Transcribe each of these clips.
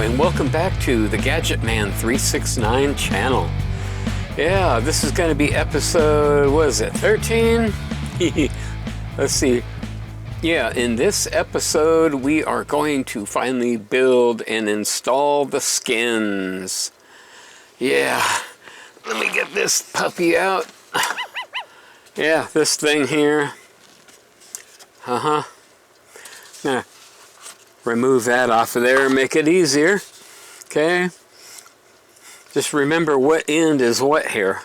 and welcome back to the Gadget Man 369 channel. Yeah, this is going to be episode, what is it, 13? Let's see. Yeah, in this episode we are going to finally build and install the skins. Yeah, let me get this puppy out. Yeah, this thing here. Now, remove that off of there and make it easier. Okay. Just remember what end is what here.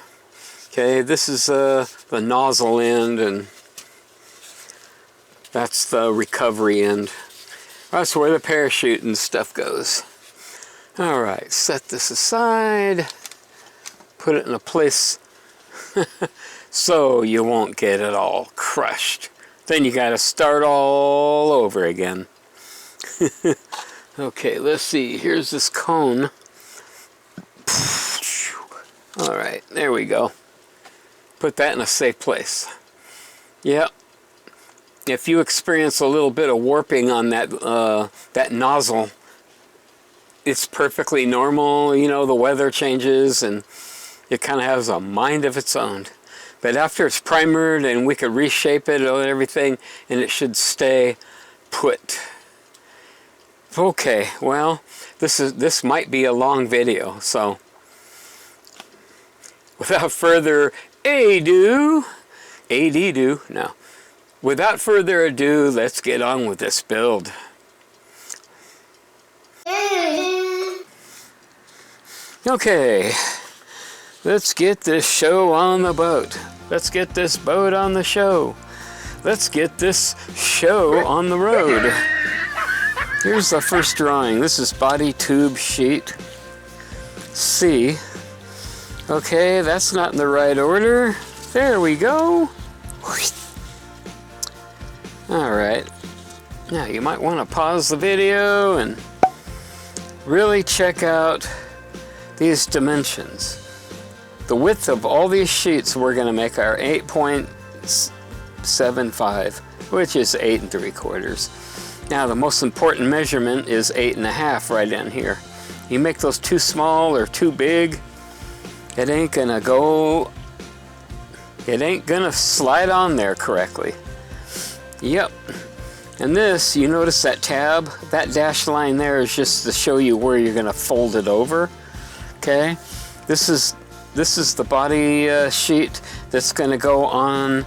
Okay, this is the nozzle end, and that's the recovery end. That's where the parachute and stuff goes. Alright, set this aside. Put it in a place so you won't get it all crushed. Then you got to start all over again. Okay, let's see. Here's this cone. Alright, there we go. Put that in a safe place. Yep. If you experience a little bit of warping on that that nozzle, it's perfectly normal. You know, the weather changes and it kind of has a mind of its own. But after it's primered and we could reshape it and everything, and it should stay put. Okay, well, this might be a long video, so without further ado, no. Without further ado, let's get on with this build. Okay, let's get this show on the boat. Let's get this boat on the show. Let's get this show on the road. Here's the first drawing. This is body tube sheet C. Okay, that's not in the right order. There we go. Alright. Now you might want to pause the video and really check out these dimensions. The width of all these sheets we're going to make are 8.75, which is 8 3/4. Now the most important measurement is 8.5 right in here. You make those too small or too big, it ain't gonna slide on there correctly. Yep. And this, you notice that tab, that dashed line there is just to show you where you're gonna fold it over. Okay. This is the body sheet that's gonna go on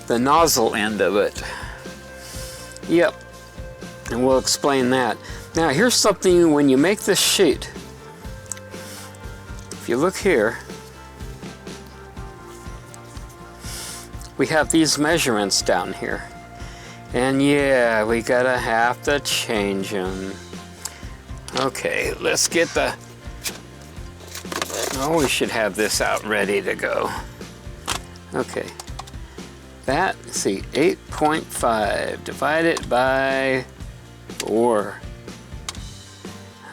the nozzle end of it. Yep. And we'll explain that. Now here's something when you make this sheet. If you look here, we have these measurements down here. And yeah, we gotta have to change them. Okay, let's get the... Oh, we should have this out ready to go. Okay. That, let's see, 8.5 divided by 4.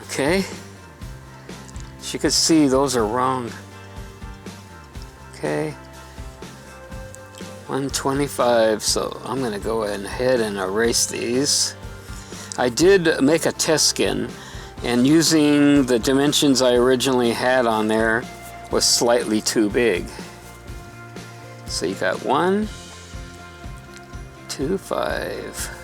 Okay. As you can see, those are wrong. Okay. 125, so I'm going to go ahead and erase these. I did make a test skin, and using the dimensions I originally had on there was slightly too big. So you got 1, 2, 5.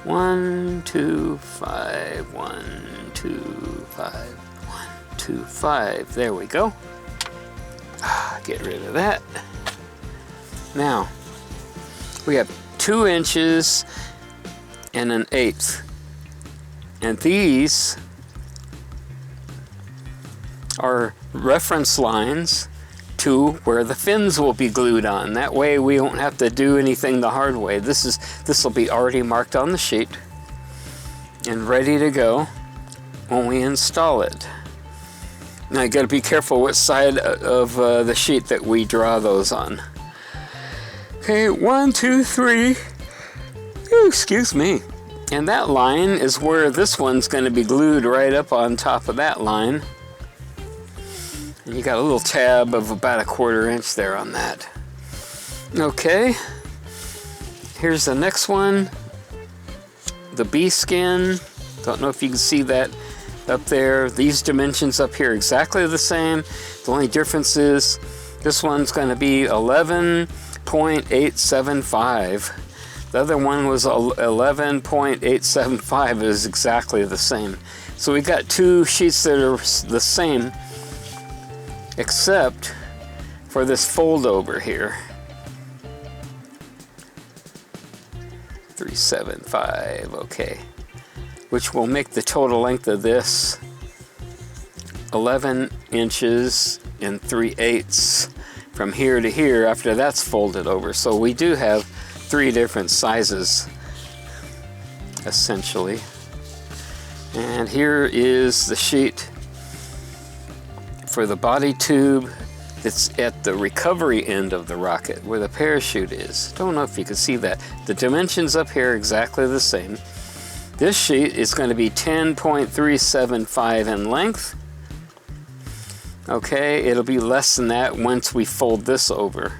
1, 2, 5, 1, 2, 5, 1, 2, 5. There we go. Get rid of that. Now, we have 2 inches and 1/8. And these are reference lines to where the fins will be glued on. That way we won't have to do anything the hard way. This will be already marked on the sheet and ready to go when we install it. Now you got to be careful which side of the sheet that we draw those on. Okay, 1, 2, 3. Ooh, excuse me. And that line is where this one's going to be glued right up on top of that line. And you got a little tab of about 1/4 inch there on that. Okay. Here's the next one. The bee skin. Don't know if you can see that up there. These dimensions up here exactly the same. The only difference is this one's going to be 11.875. The other one was 11.875. is exactly the same. So we got two sheets that are the same, except for this fold over here. 375, okay. Which will make the total length of this 11 inches and 3/8 from here to here after that's folded over. So we do have three different sizes, essentially. And here is the sheet for the body tube that's at the recovery end of the rocket, where the parachute is. Don't know if you can see that. The dimensions up here are exactly the same. This sheet is going to be 10.375 in length. Okay, it'll be less than that once we fold this over.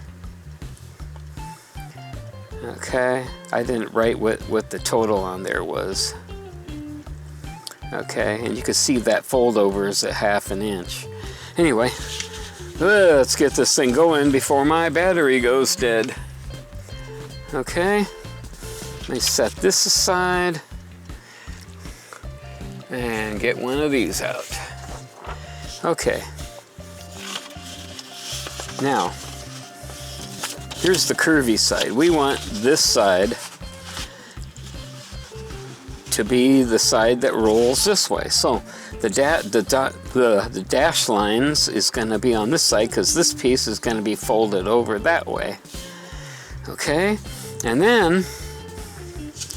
Okay, I didn't write what the total on there was. Okay, and you can see that fold over is at 1/2 inch. Anyway, let's get this thing going before my battery goes dead. Okay, let me set this aside and get one of these out. Okay, now here's the curvy side. We want this side to be the side that rolls this way. So the dash lines is going to be on this side because this piece is going to be folded over that way. Okay, and then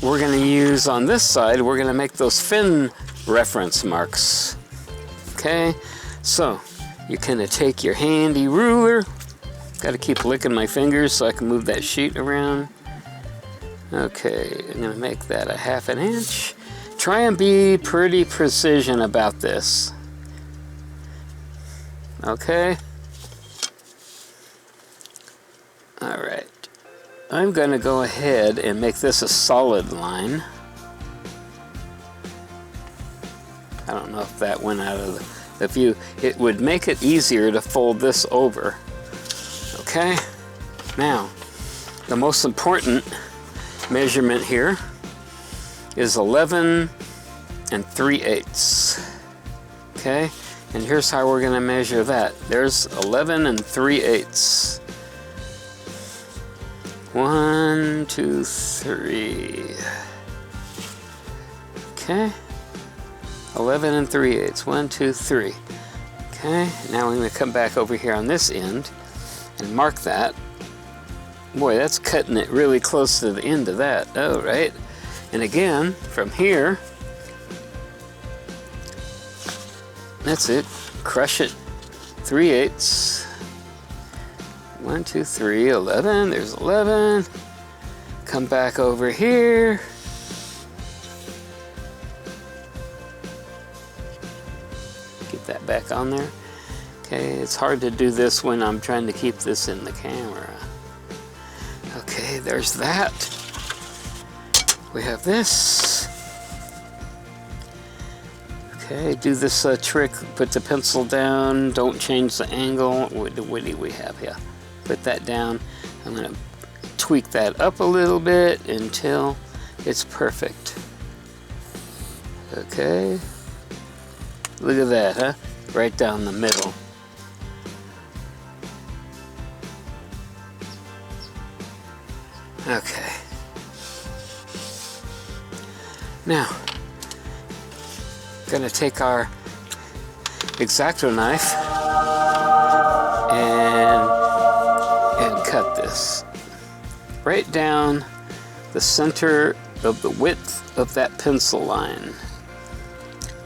we're going to use on this side, we're going to make those fin reference marks. Okay, so you kind of take your handy ruler. Got to keep licking my fingers so I can move that sheet around. Okay, I'm going to make that a 1/2 inch. Try and be pretty precision about this. Okay. All right. I'm going to go ahead and make this a solid line. I don't know if that went out of the view. It would make it easier to fold this over. Okay. Now, the most important measurement here is 11 3/8. Okay, and here's how we're going to measure that. There's 11 3/8. 1, 2, 3. Okay, 11 3/8. 1, 2, 3. Okay, now we're going to come back over here on this end and mark that. Boy, that's cutting it really close to the end of that. Oh, right. And again, from here, that's it. Crush it. 3/8. 1, 2, 3, 11. There's 11. Come back over here. Get that back on there. Okay, it's hard to do this when I'm trying to keep this in the camera. Okay, there's that. We have this. Okay, do this trick. Put the pencil down. Don't change the angle. What do we have here? Put that down. I'm going to tweak that up a little bit until it's perfect. Okay. Look at that, huh? Right down the middle. Okay. Now, gonna take our X-Acto knife and cut this right down the center of the width of that pencil line.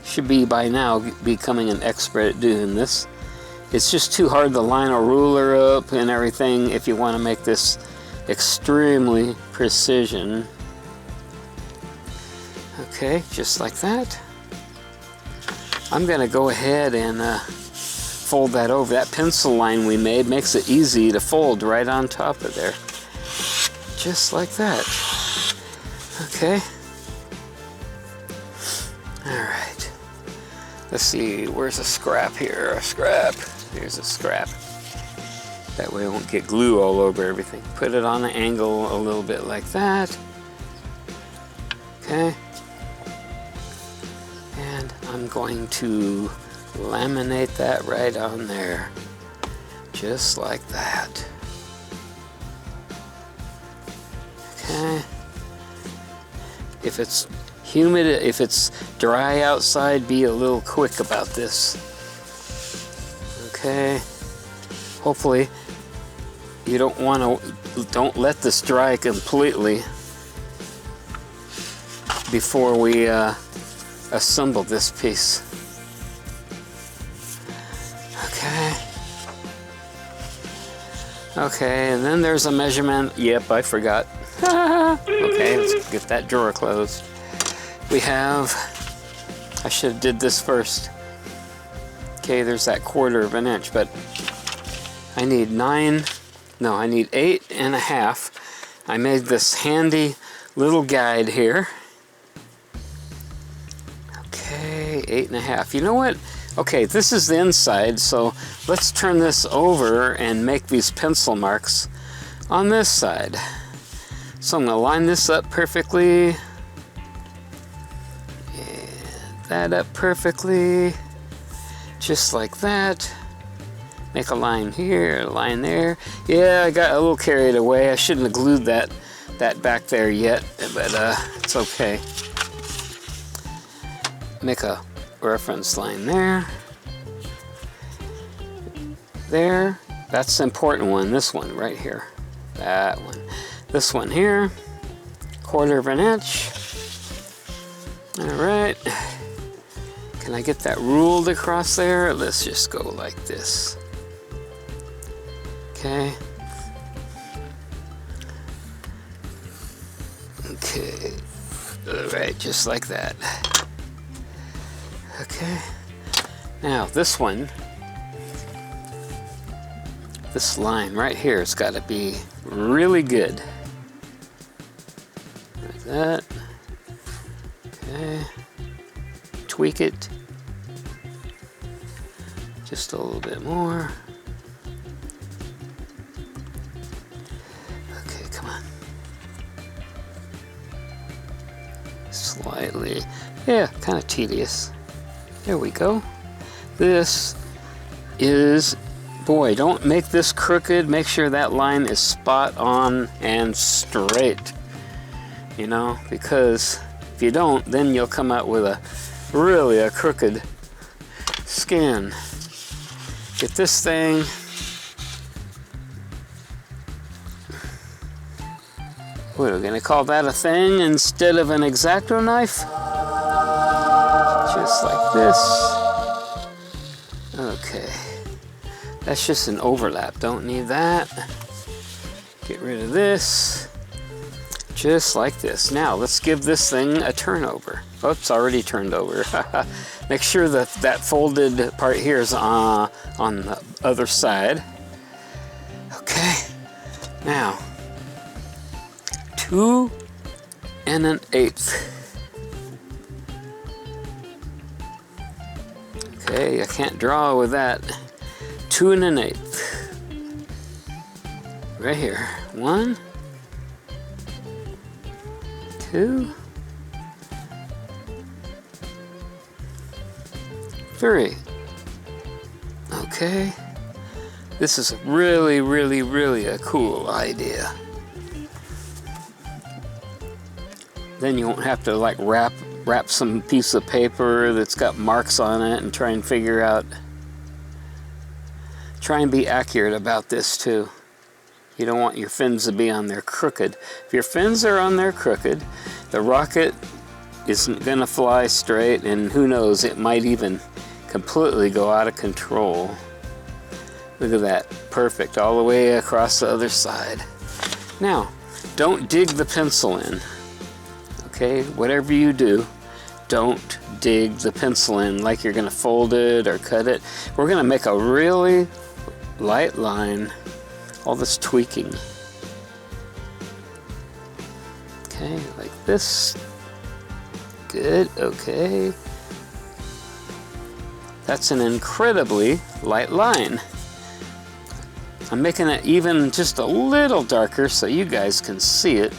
Should be by now becoming an expert at doing this. It's just too hard to line a ruler up and everything if you want to make this extremely precision. Okay, just like that. I'm going to go ahead and fold that over. That pencil line we made makes it easy to fold right on top of there. Just like that. Okay. All right. Let's see, where's a scrap here? A scrap. Here's a scrap. That way it won't get glue all over everything. Put it on an angle a little bit like that. Okay. And I'm going to laminate that right on there. Just like that. Okay. If it's humid, if it's dry outside, be a little quick about this. Okay. Hopefully you don't let this dry completely before we assemble this piece. Okay, and then there's a measurement. Yep, I forgot. Okay, let's get that drawer closed. We have, I should have did this first. Okay, there's that 1/4 of an inch, but I need 8.5. I made this handy little guide here. Okay, 8.5. You know what? Okay, this is the inside, so let's turn this over and make these pencil marks on this side. So I'm going to line this up perfectly. And that up perfectly. Just like that. Make a line here, a line there. Yeah, I got a little carried away. I shouldn't have glued that back there yet, but it's okay. Make a reference line there. There. That's the important one. This one right here. That one. This one here. 1/4 of an inch. Alright. Can I get that ruled across there? Let's just go like this. Okay. Okay. Alright, just like that. Okay. Now this one, this line right here has got to be really good. Like that. Okay. Tweak it. Just a little bit more. Okay, come on. Slightly. Yeah, kind of tedious. There we go. This is, boy, don't make this crooked. Make sure that line is spot on and straight. You know, because if you don't, then you'll come out with a really crooked skin. Get this thing. What are we gonna call that, a thing instead of an X-Acto knife? Just like this. Okay. That's just an overlap. Don't need that. Get rid of this. Just like this. Now let's give this thing a turnover. Oops, already turned over. Make sure that that folded part here is on the other side. Okay. Now 2 1/8. Okay, I can't draw with that. 2 1/8. Right here. 1, 2, 3. Okay. This is really, really, really a cool idea. Then you won't have to like wrap some piece of paper that's got marks on it and try and figure out. Try and be accurate about this too. You don't want your fins to be on there crooked. If your fins are on there crooked, the rocket isn't gonna fly straight, and who knows, it might even completely go out of control. Look at that, perfect, all the way across the other side. Now, don't dig the pencil in. Okay, whatever you do, don't dig the pencil in like you're gonna fold it or cut it. We're gonna make a really light line, all this tweaking. Okay, like this. Good, okay. That's an incredibly light line. I'm making it even just a little darker so you guys can see it.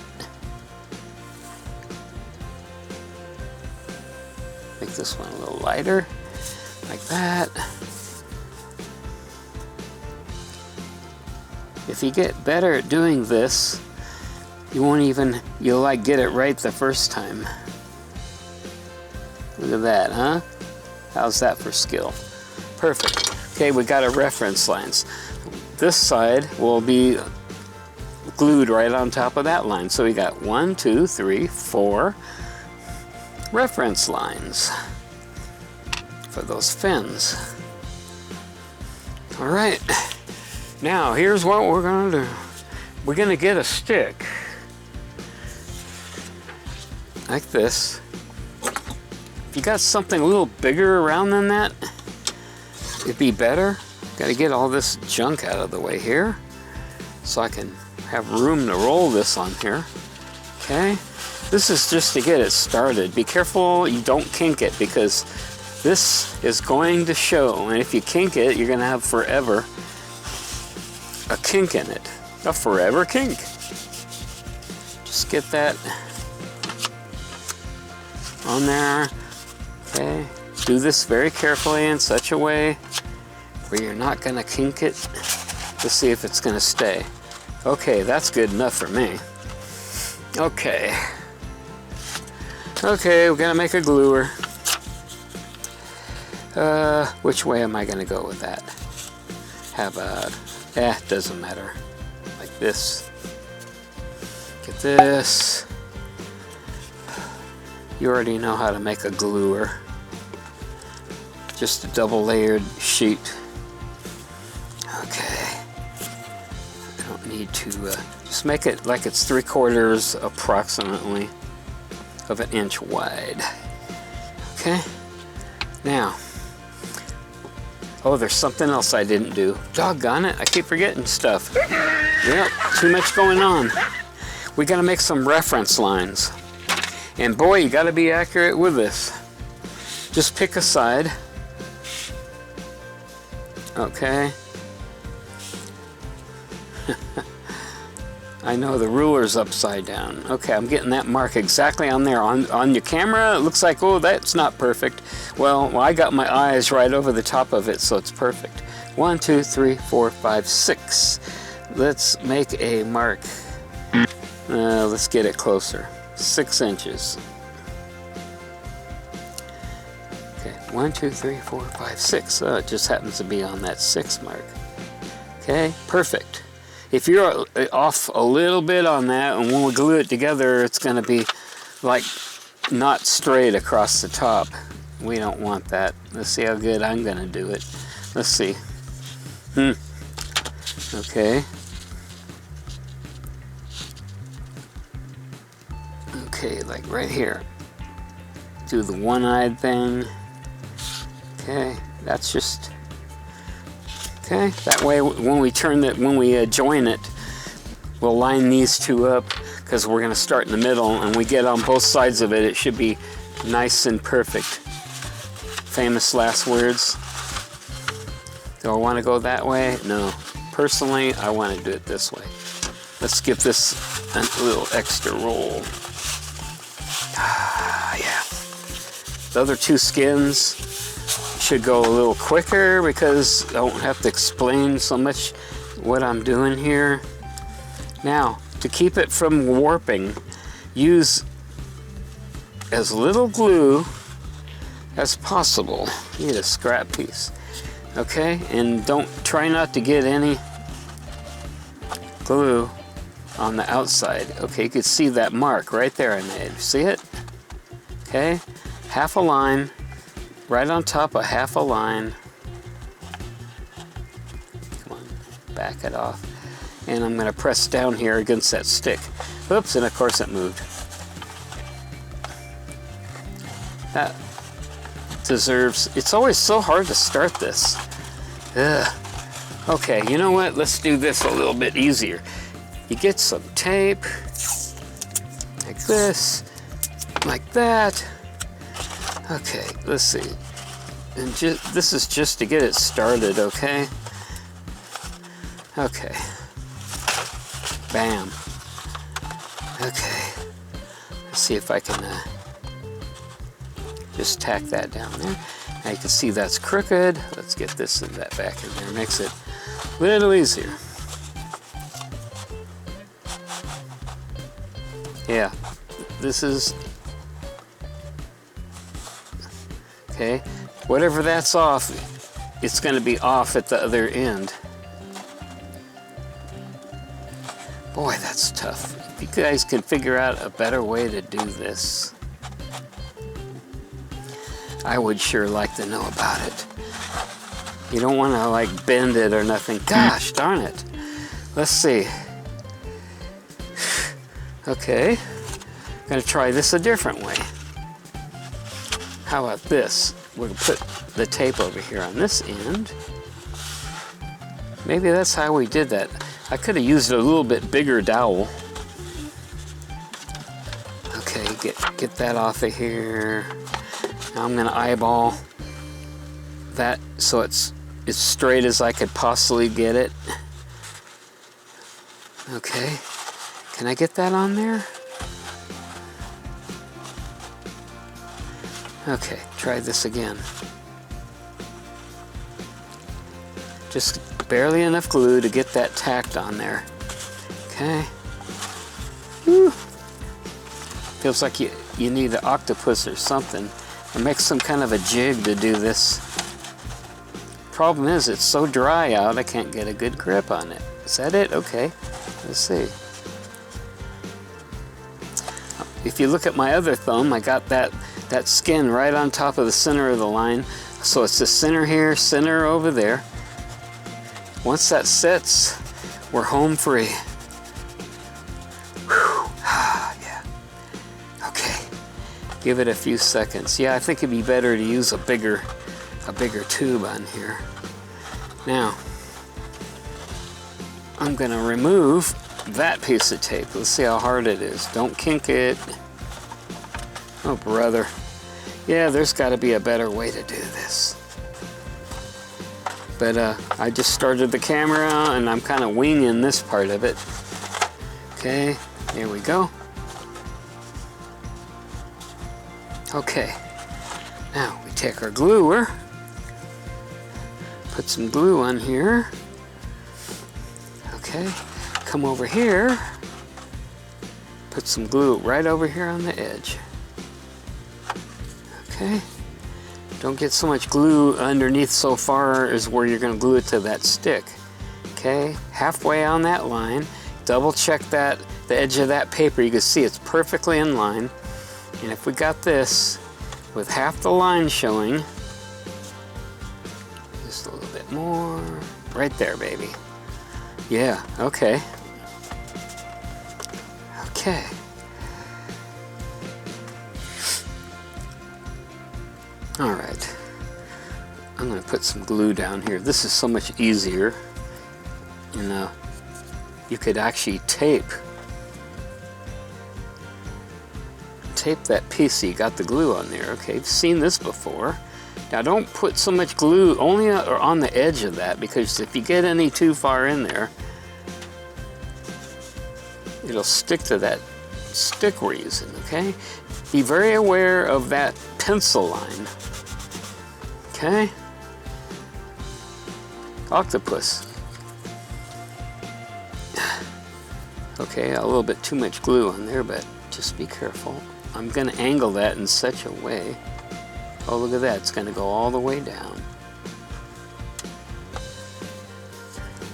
Make this one a little lighter, like that. If you get better at doing this, you'll like get it right the first time. Look at that, huh? How's that for skill? Perfect. Okay, we got our reference lines. This side will be glued right on top of that line. So we got 1, 2, 3, 4 reference lines for those fins. All right, now here's what we're gonna do. We're gonna get a stick like this. If you got something a little bigger around than that, it'd be better. Got to get all this junk out of the way here so I can have room to roll this on here. Okay, this is just to get it started. Be careful you don't kink it, because this is going to show, and if you kink it, you're going to have forever a kink in it. A forever kink. Just get that on there. Okay, do this very carefully in such a way where you're not gonna kink it to see if it's gonna stay. Okay, that's good enough for me. Okay, we're gonna make a gluer. Which way am I gonna go with that? How about, doesn't matter. Like this. Get this. You already know how to make a gluer. Just a double layered sheet. Okay. I don't need to, just make it like it's 3/4 approximately of an inch wide. Okay. Now, oh, there's something else I didn't do. Doggone it, I keep forgetting stuff. Yep, too much going on. We gotta make some reference lines. And boy, you gotta be accurate with this. Just pick a side. Okay. I know the ruler's upside down. Okay, I'm getting that mark exactly on there. On your camera, it looks like, oh, that's not perfect. Well, I got my eyes right over the top of it, so it's perfect. 1, 2, 3, 4, 5, 6. Let's make a mark. Let's get it closer. 6 inches. Okay, 1, 2, 3, 4, 5, 6. Oh, it just happens to be on that 6 mark. Okay, perfect. If you're off a little bit on that, and when we glue it together, it's going to be like not straight across the top. We don't want that. Let's see how good I'm going to do it. Let's see. Okay. Okay, like right here. Do the one-eyed thing. Okay, that's just... Okay, that way when we turn it, when we join it, we'll line these two up, because we're going to start in the middle, and we get on both sides of it. It should be nice and perfect. Famous last words. Do I want to go that way? No. Personally, I want to do it this way. Let's give this a little extra roll. Yeah. The other two skins should go a little quicker because I won't have to explain so much what I'm doing here. Now, to keep it from warping, use as little glue as possible. You need a scrap piece. Okay, and try not to get any glue on the outside. Okay, you can see that mark right there I made. See it? Okay, half a line, right on top of half a line. Come on, back it off. And I'm going to press down here against that stick. Oops, and of course it moved. That deserves... It's always so hard to start this. Ugh. Okay, you know what? Let's do this a little bit easier. You get some tape, like this, like that. Okay, let's see. And this is just to get it started, okay? Okay. Bam. Okay. Let's see if I can just tack that down there. Now you can see that's crooked. Let's get this and that back in there. Makes it a little easier. Yeah, this is, okay, whatever that's off, it's going to be off at the other end. Boy, that's tough. If you guys can figure out a better way to do this, I would sure like to know about it. You don't want to like bend it or nothing. Gosh darn it. Let's see. Okay, I'm going to try this a different way. How about this? We'll put the tape over here on this end. Maybe that's how we did that. I could have used a little bit bigger dowel. Okay, get that off of here. Now I'm going to eyeball that so it's as straight as I could possibly get it. Okay. Can I get that on there? Okay, try this again. Just barely enough glue to get that tacked on there. Okay. Whew. Feels like you need an octopus or something, or make some kind of a jig to do this. Problem is, it's so dry out, I can't get a good grip on it. Is that it? Okay, let's see. If you look at my other thumb, I got that skin right on top of the center of the line. So it's the center here, center over there. Once that sets, we're home free. Whew. Yeah. Okay. Give it a few seconds. Yeah, I think it'd be better to use a bigger tube on here. Now, I'm gonna remove that piece of tape. Let's see how hard it is. Don't kink it. Oh, brother. Yeah, there's got to be a better way to do this. But I just started the camera and I'm kind of winging this part of it. Okay, here we go. Okay, now we take our gluer, put some glue on here. Okay, come over here, put some glue right over here on the edge. Okay, don't get so much glue underneath so far as where you're going to glue it to that stick. Okay, halfway on that line, double check that, the edge of that paper, you can see it's perfectly in line. And if we got this with half the line showing, just a little bit more, right there, baby. Yeah, okay. Okay. All right, I'm going to put some glue down here. This is so much easier. And you could actually tape that piece so you got the glue on there. Okay, you've seen this before. Now don't put so much glue only on the edge of that, because if you get any too far in there, it'll stick to that stick we're using, okay? Be very aware of that pencil line. Okay? Octopus. Okay, a little bit too much glue on there, but just be careful. I'm going to angle that in such a way. Oh, look at that. It's going to go all the way down.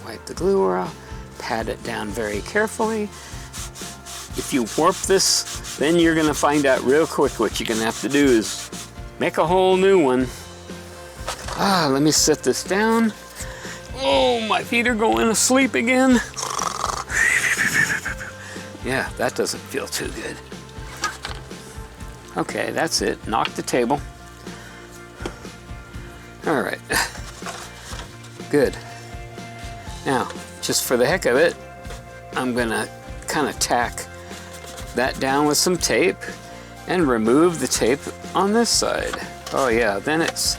Wipe the glue off. Pat it down very carefully. If you warp this, then you're going to find out real quick what you're going to have to do is make a whole new one. Let me set this down. Oh, my feet are going to sleep again. Yeah, that doesn't feel too good. Okay, that's it. Knock the table. All right. Good. Now, just for the heck of it, I'm gonna kind of tack that down with some tape and remove the tape on this side. Oh yeah, then it's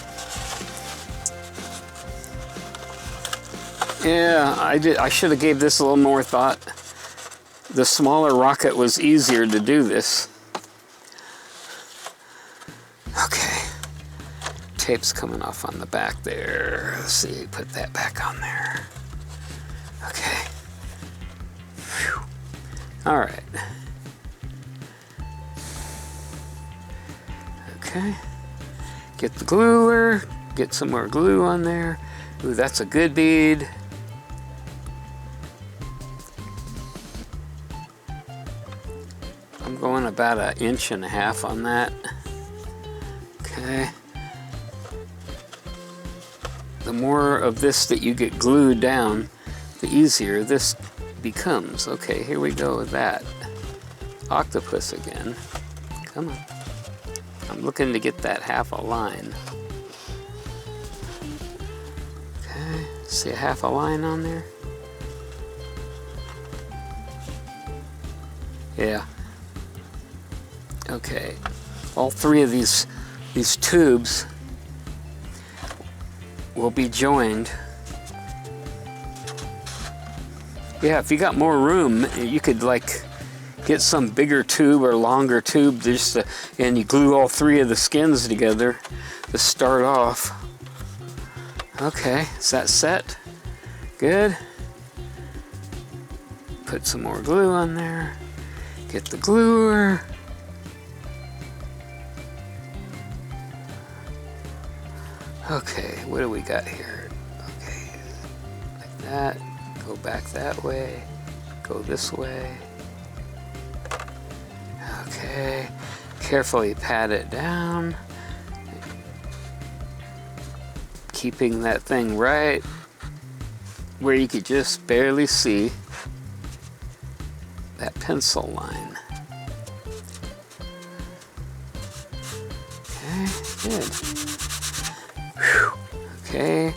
Yeah, I should have gave this a little more thought. The smaller rocket was easier to do this. Okay. Tape's coming off on the back there. Let's see, put that back on there. Okay. Whew. All right. Okay. Get the gluer. Get some more glue on there. Ooh, that's a good bead. I'm going about 1.5 inches on that. Okay. The more of this that you get glued down, the easier this becomes. Okay, here we go with that. Octopus again. Come on. I'm looking to get that half a line. Okay, see a half a line on there? Yeah. Okay, all 3 of these tubes will be joined. Yeah, if you got more room, you could like get some bigger tube or longer tube just to, and you glue all 3 of the skins together to start off. Okay, is that set? Good. Put some more glue on there. Get the gluer. Okay, what do we got here? Okay, like that. Go back that way. Go this way. Okay, carefully pat it down. Keeping that thing right where you could just barely see that pencil line. Okay, good. Whew. Okay,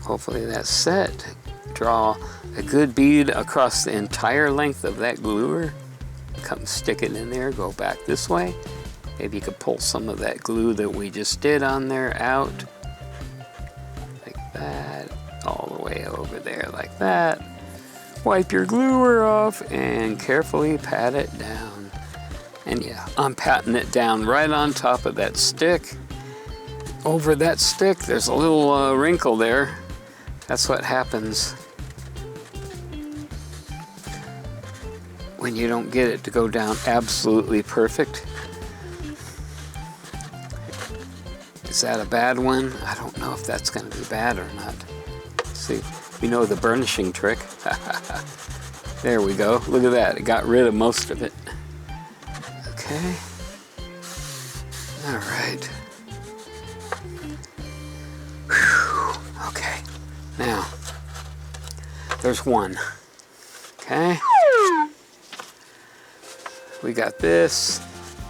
hopefully that's set. Draw a good bead across the entire length of that gluer. Come stick it in there, go back this way. Maybe you could pull some of that glue that we just did on there out. Like that, all the way over there like that. Wipe your gluer off and carefully pat it down. And yeah, I'm patting it down right on top of that stick. Over that stick, there's a little wrinkle there. That's what happens when you don't get it to go down absolutely perfect. Is that a bad one? I don't know if that's going to be bad or not. See, you know the burnishing trick. There we go. Look at that. It got rid of most of it. Okay. All right. Whew. Okay. Now, there's one. Okay. We got this,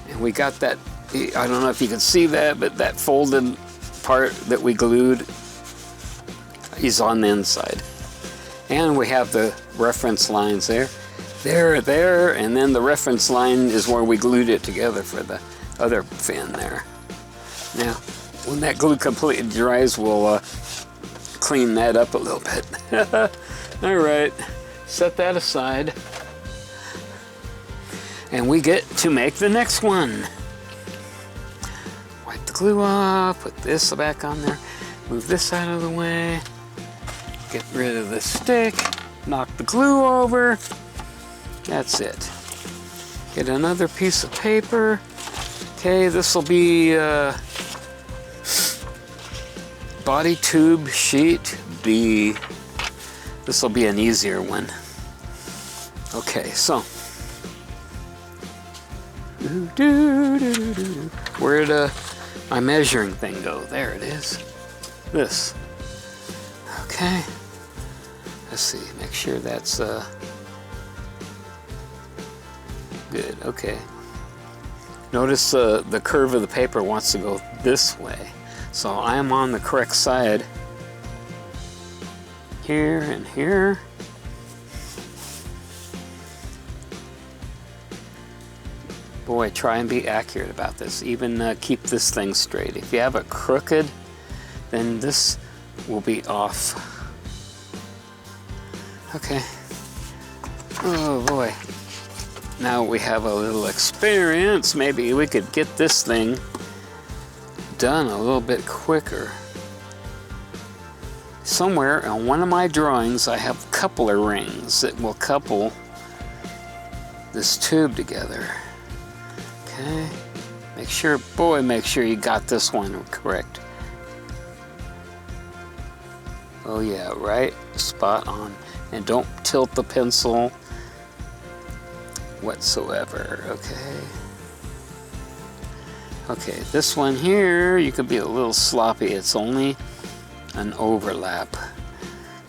and we got that, I don't know if you can see that, but that folded part that we glued is on the inside. And we have the reference lines there, and then the reference line is where we glued it together for the other fin there. Now, when that glue completely dries, we'll clean that up a little bit. All right, set that aside. And we get to make the next one. Wipe the glue off, put this back on there, move this out of the way, get rid of the stick, knock the glue over. That's it. Get another piece of paper. Okay, this will be body tube sheet B. This will be an easier one. Okay, so where'd my measuring thing go? There it is. This. Okay. Let's see. Make sure that's good. Okay. Notice the curve of the paper wants to go this way. So I am on the correct side. Here and here. Boy, try and be accurate about this. Even keep this thing straight. If you have it crooked, then this will be off. Okay. Oh boy. Now we have a little experience. Maybe we could get this thing done a little bit quicker. Somewhere on one of my drawings I have coupler rings that will couple this tube together. Okay. Make sure you got this one correct. Oh yeah, right, spot on. And don't tilt the pencil whatsoever, okay? Okay, this one here, you could be a little sloppy. It's only an overlap.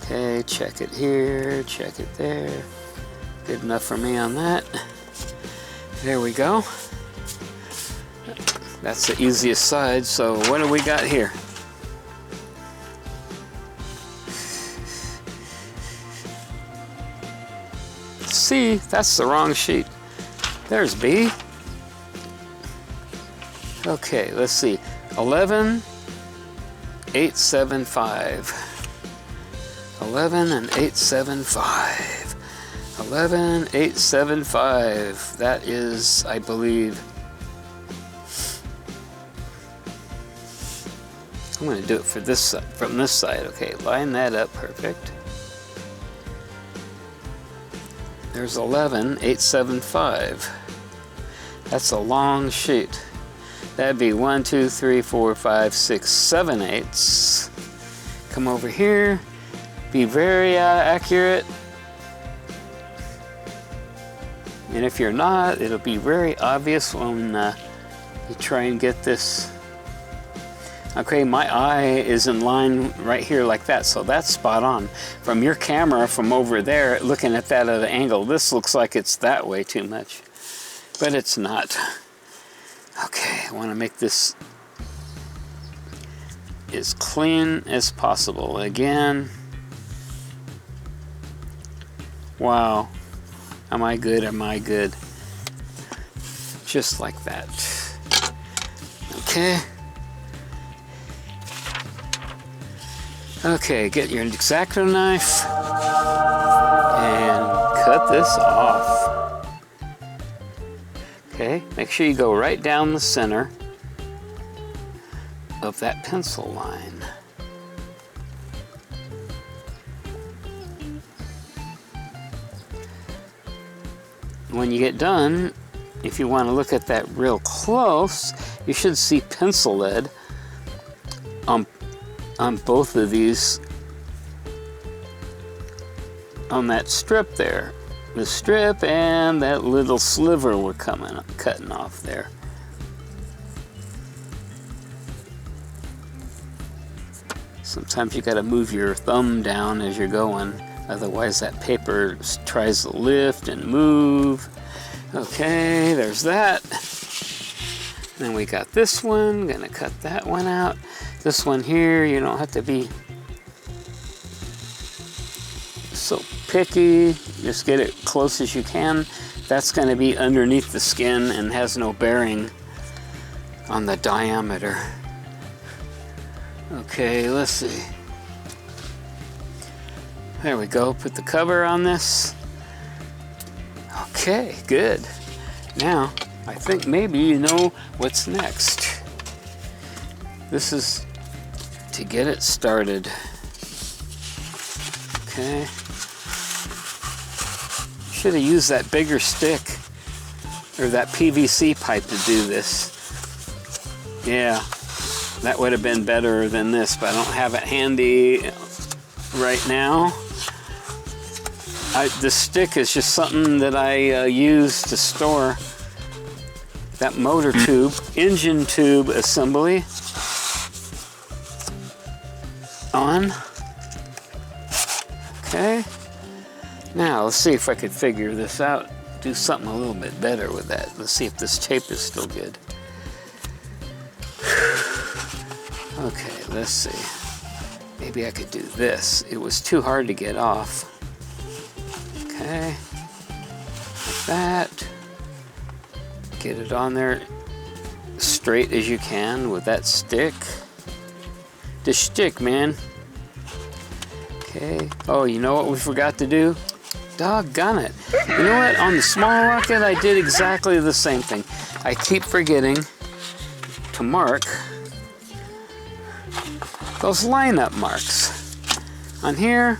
Okay, check it here, check it there. Good enough for me on that. There we go. That's the easiest side, so what do we got here? C, that's the wrong sheet. There's B. Okay, let's see. 11,875. 11 and 875. 11,875. That is, I believe, I'm going to do it for this side, from this side. Okay, line that up, perfect. There's 11,875. That's a long sheet. That'd be 1, 2, 3, 4, 5, 6, 7 eighths. Come over here. Be very accurate. And if you're not, it'll be very obvious when you try and get this. Okay, my eye is in line right here like that, so that's spot on. From your camera, from over there, looking at that at an angle, this looks like it's that way too much, but it's not. Okay, I want to make this as clean as possible. Again, wow, am I good, am I good? Just like that. Okay. Okay, get your X-Acto knife and cut this off. Okay, make sure you go right down the center of that pencil line. When you get done, if you want to look at that real close, you should see pencil lead on both of these, on that strip there. The strip and that little sliver we're cutting off there. Sometimes you gotta move your thumb down as you're going, otherwise that paper tries to lift and move. Okay, there's that. Then we got this one, gonna cut that one out. This one here, you don't have to be so picky. Just get it close as you can. That's going to be underneath the skin and has no bearing on the diameter. Okay, let's see. There we go. Put the cover on this. Okay, good. Now, I think maybe you know what's next. This is to get it started. Okay. Should have used that bigger stick or that PVC pipe to do this. Yeah, that would have been better than this, but I don't have it handy right now. The stick is just something that I use to store that motor tube, engine tube assembly on. Okay, now let's see if I could figure this out, do something a little bit better with that. Let's see if this tape is still good. Okay, let's see. Maybe I could do this. It was too hard to get off. Okay, like that. Get it on there straight as you can with that stick. The stick, man. Okay. Oh, you know what we forgot to do? Doggone it. You know what? On the small rocket, I did exactly the same thing. I keep forgetting to mark those lineup marks. On here,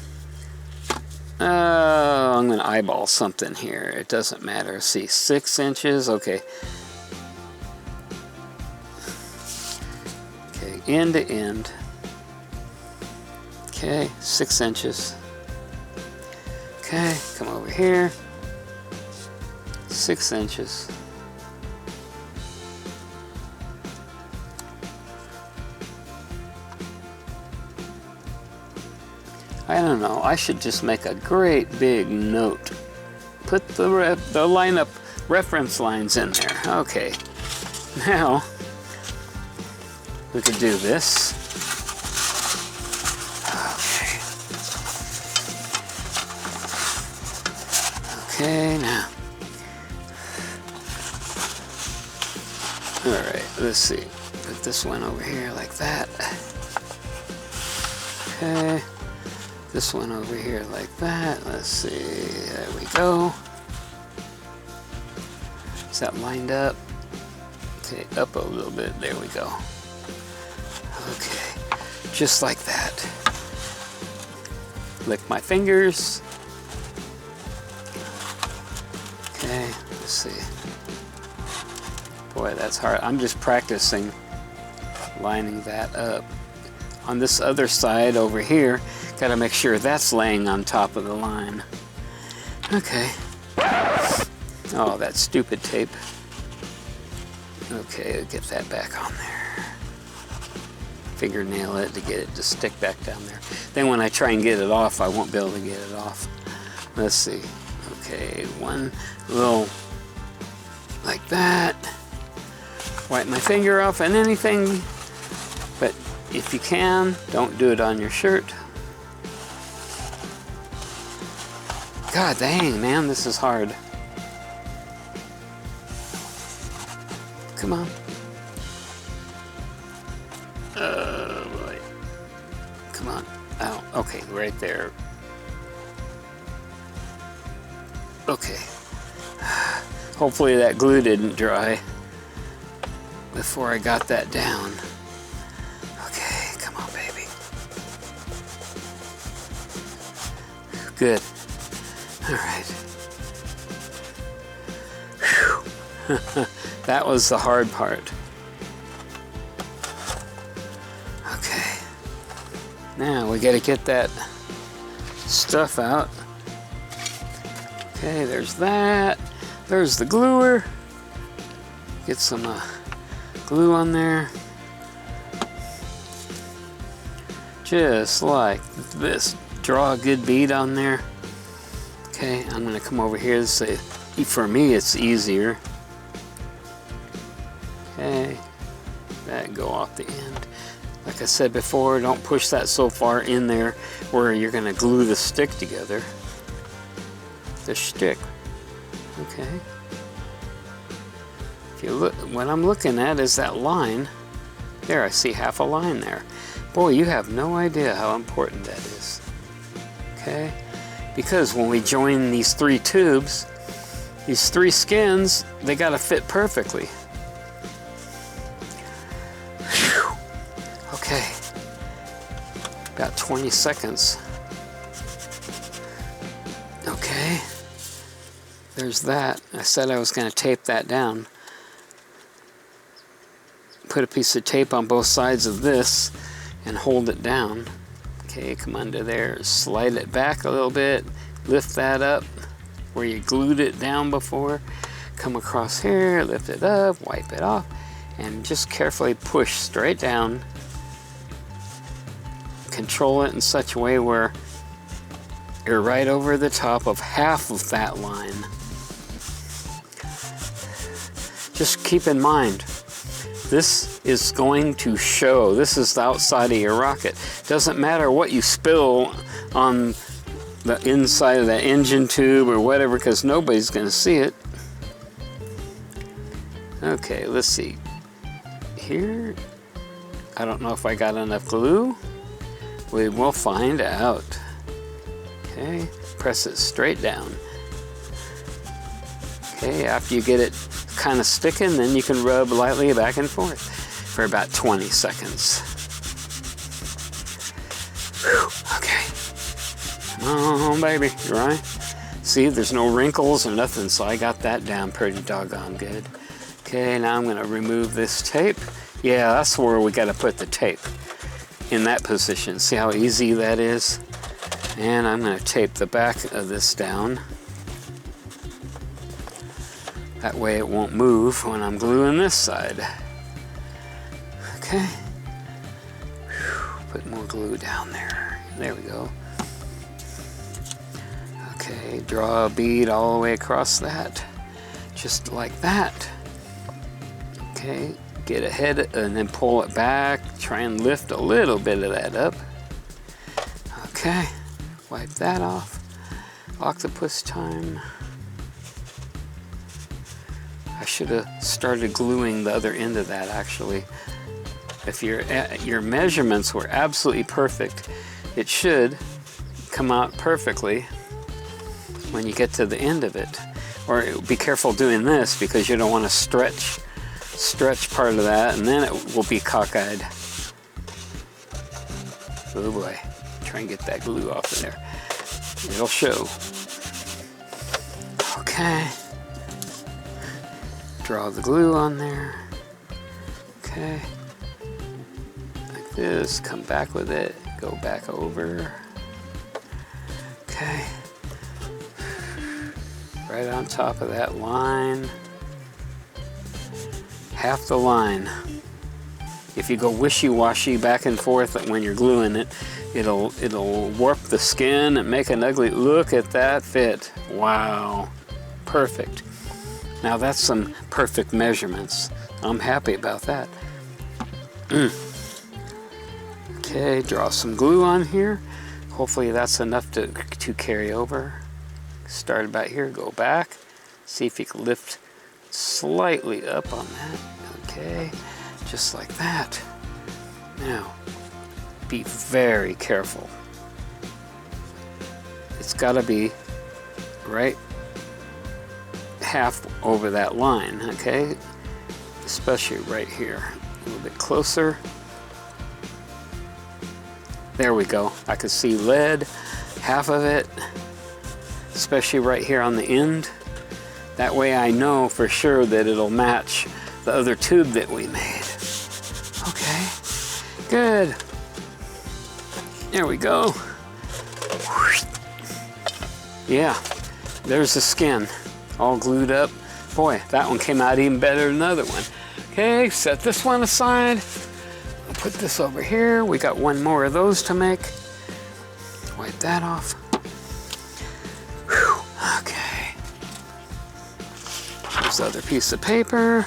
I'm going to eyeball something here. It doesn't matter. See, 6 inches. Okay. Okay, end to end. Okay, 6 inches. Okay, come over here. 6 inches. I don't know, I should just make a great big note. Put the lineup reference lines in there. Okay, now we could do this. Okay, now. Alright, let's see. Put this one over here like that. Okay. This one over here like that. Let's see. There we go. Is that lined up? Okay, up a little bit. There we go. Okay. Just like that. Lick my fingers. Okay, let's see. Boy, that's hard. I'm just practicing lining that up. On this other side over here, gotta make sure that's laying on top of the line. Okay. Oh, that stupid tape. Okay, get that back on there. Fingernail it to get it to stick back down there. Then when I try and get it off, I won't be able to get it off. Let's see. Okay, one little like that. Wipe my finger off and anything, but if you can, don't do it on your shirt. God dang, man, this is hard. Come on. Oh boy. Come on. Oh, okay, right there. Okay. Hopefully that glue didn't dry before I got that down. Okay, come on, baby. Good. All right. Whew. That was the hard part. Okay. Now we got to get that stuff out. Okay, there's that. There's the gluer. Get some glue on there. Just like this. Draw a good bead on there. Okay, I'm going to come over here and say, for me it's easier. Okay, that go off the end. Like I said before, don't push that so far in there where you're going to glue the stick together. The stick. Okay. If you look, what I'm looking at is that line. There, I see half a line there. Boy, you have no idea how important that is. Okay? Because when we join these 3 tubes, these 3 skins, they gotta fit perfectly. Whew. Okay. About 20 seconds. Okay. There's that. I said I was going to tape that down. Put a piece of tape on both sides of this and hold it down. Okay, come under there, slide it back a little bit, lift that up where you glued it down before. Come across here, lift it up, wipe it off, and just carefully push straight down. Control it in such a way where you're right over the top of half of that line. Just keep in mind, this is going to show. This is the outside of your rocket. Doesn't matter what you spill on the inside of the engine tube or whatever, because nobody's going to see it. Okay, let's see. Here, I don't know if I got enough glue. We will find out. Okay, press it straight down. Okay, after you get it kind of sticking, then you can rub lightly back and forth for about 20 seconds. Whew, okay. Come on, baby, right? See, there's no wrinkles or nothing, so I got that down pretty doggone good. Okay, now I'm going to remove this tape. Yeah, that's where we got to put the tape, in that position. See how easy that is? And I'm going to tape the back of this down. That way it won't move when I'm gluing this side. Okay. Put more glue down there. There we go. Okay, draw a bead all the way across that. Just like that. Okay, get ahead and then pull it back. Try and lift a little bit of that up. Okay, wipe that off. Octopus time. I should have started gluing the other end of that actually. If your measurements were absolutely perfect, it should come out perfectly when you get to the end of it. Or be careful doing this because you don't want to stretch part of that, and then it will be cockeyed. Oh boy, try and get that glue off of there. It'll show. Okay. Draw the glue on there. Okay. Like this, come back with it, go back over. Okay. Right on top of that line. Half the line. If you go wishy-washy back and forth when you're gluing it, it'll warp the skin and make an ugly, look at that fit. Wow. Perfect. Now that's some perfect measurements. I'm happy about that. Okay, draw some glue on here. Hopefully that's enough to carry over. Start about here, go back. See if you can lift slightly up on that. Okay, just like that. Now, be very careful. It's gotta be right half over that line, okay? Especially right here. A little bit closer. There we go. I can see lead, half of it, especially right here on the end. That way I know for sure that it'll match the other tube that we made. Okay, good. There we go. Yeah, there's the skin. All glued up. Boy, that one came out even better than the other one. Okay, set this one aside. I'll put this over here. We got one more of those to make. Wipe that off. Whew. Okay. Here's the other piece of paper.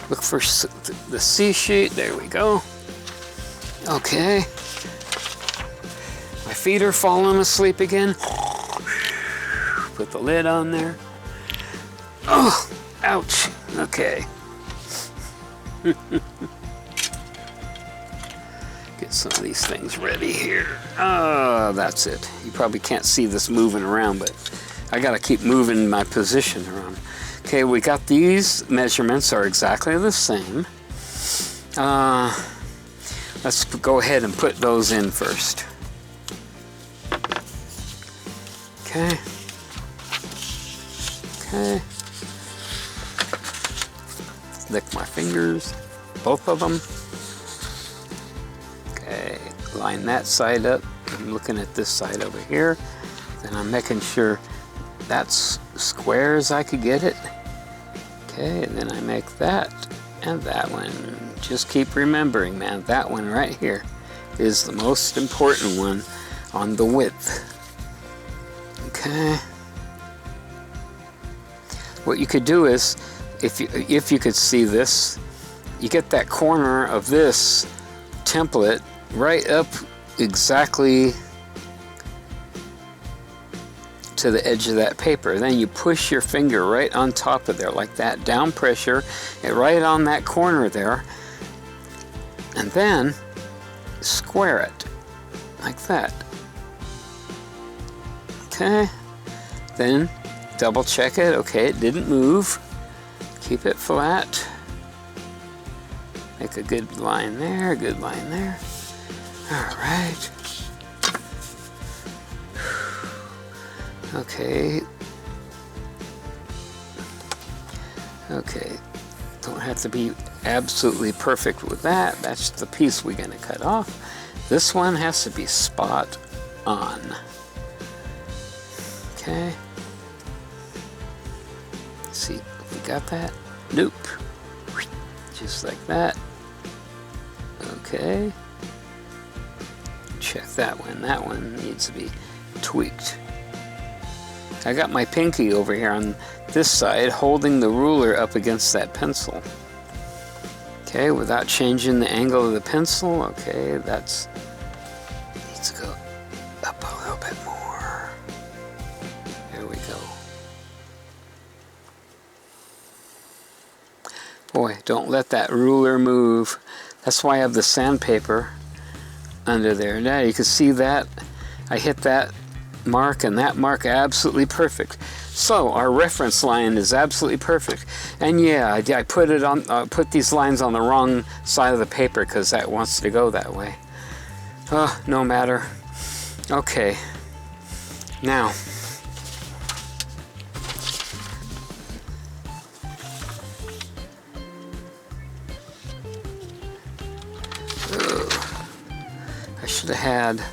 Look for the C sheet. There we go. Okay. My feet are falling asleep again. Put the lid on there. Oh, ouch. Okay. Get some of these things ready here. Oh, that's it. You probably can't see this moving around, but I gotta keep moving my position around. Okay, we got these measurements are exactly the same. Let's go ahead and put those in first. Okay. Okay. Lick my fingers, both of them. Okay, line that side up. I'm looking at this side over here. Then I'm making sure that's square as I could get it. Okay, and then I make that and that one. Just keep remembering, man, that one right here is the most important one on the width. Okay. What you could do is, if you could see this, you get that corner of this template right up exactly to the edge of that paper. Then you push your finger right on top of there like that, down pressure, and right on that corner there, and then square it like that. Okay, then double check it. Okay, it didn't move. Keep it flat. Make a good line there, good line there. All right. Okay. Okay, don't have to be absolutely perfect with that. That's the piece we're gonna cut off. This one has to be spot on. Okay. Let's see if we got that. Nope. Just like that. Okay. Check that one. That one needs to be tweaked. I got my pinky over here on this side holding the ruler up against that pencil. Okay, without changing the angle of the pencil. Okay, that's needs to go up a little bit more. There we go. Boy, don't let that ruler move. That's why I have the sandpaper under there. Now you can see that I hit that mark and that mark absolutely perfect. So our reference line is absolutely perfect. And yeah, I put it on put these lines on the wrong side of the paper because that wants to go that way. No matter. Okay. Now I should have had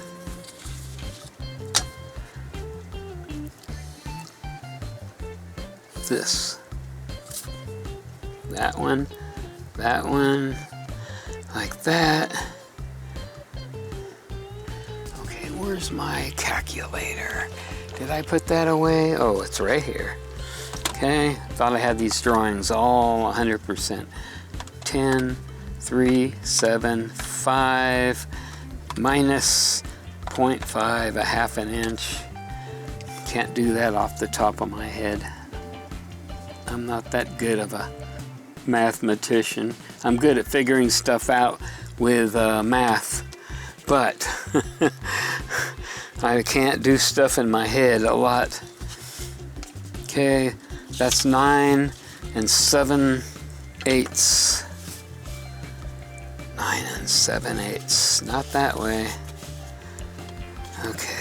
this. That one, like that. Okay, where's my calculator? Did I put that away? Oh, it's right here. Okay, thought I had these drawings all 100%. 10, 3, 7, 5, minus 0.5, a half an inch. Can't do that off the top of my head. I'm not that good of a mathematician. I'm good at figuring stuff out with math, but I can't do stuff in my head a lot. Okay, that's 9 7/8. 9 7/8. Not that way. Okay.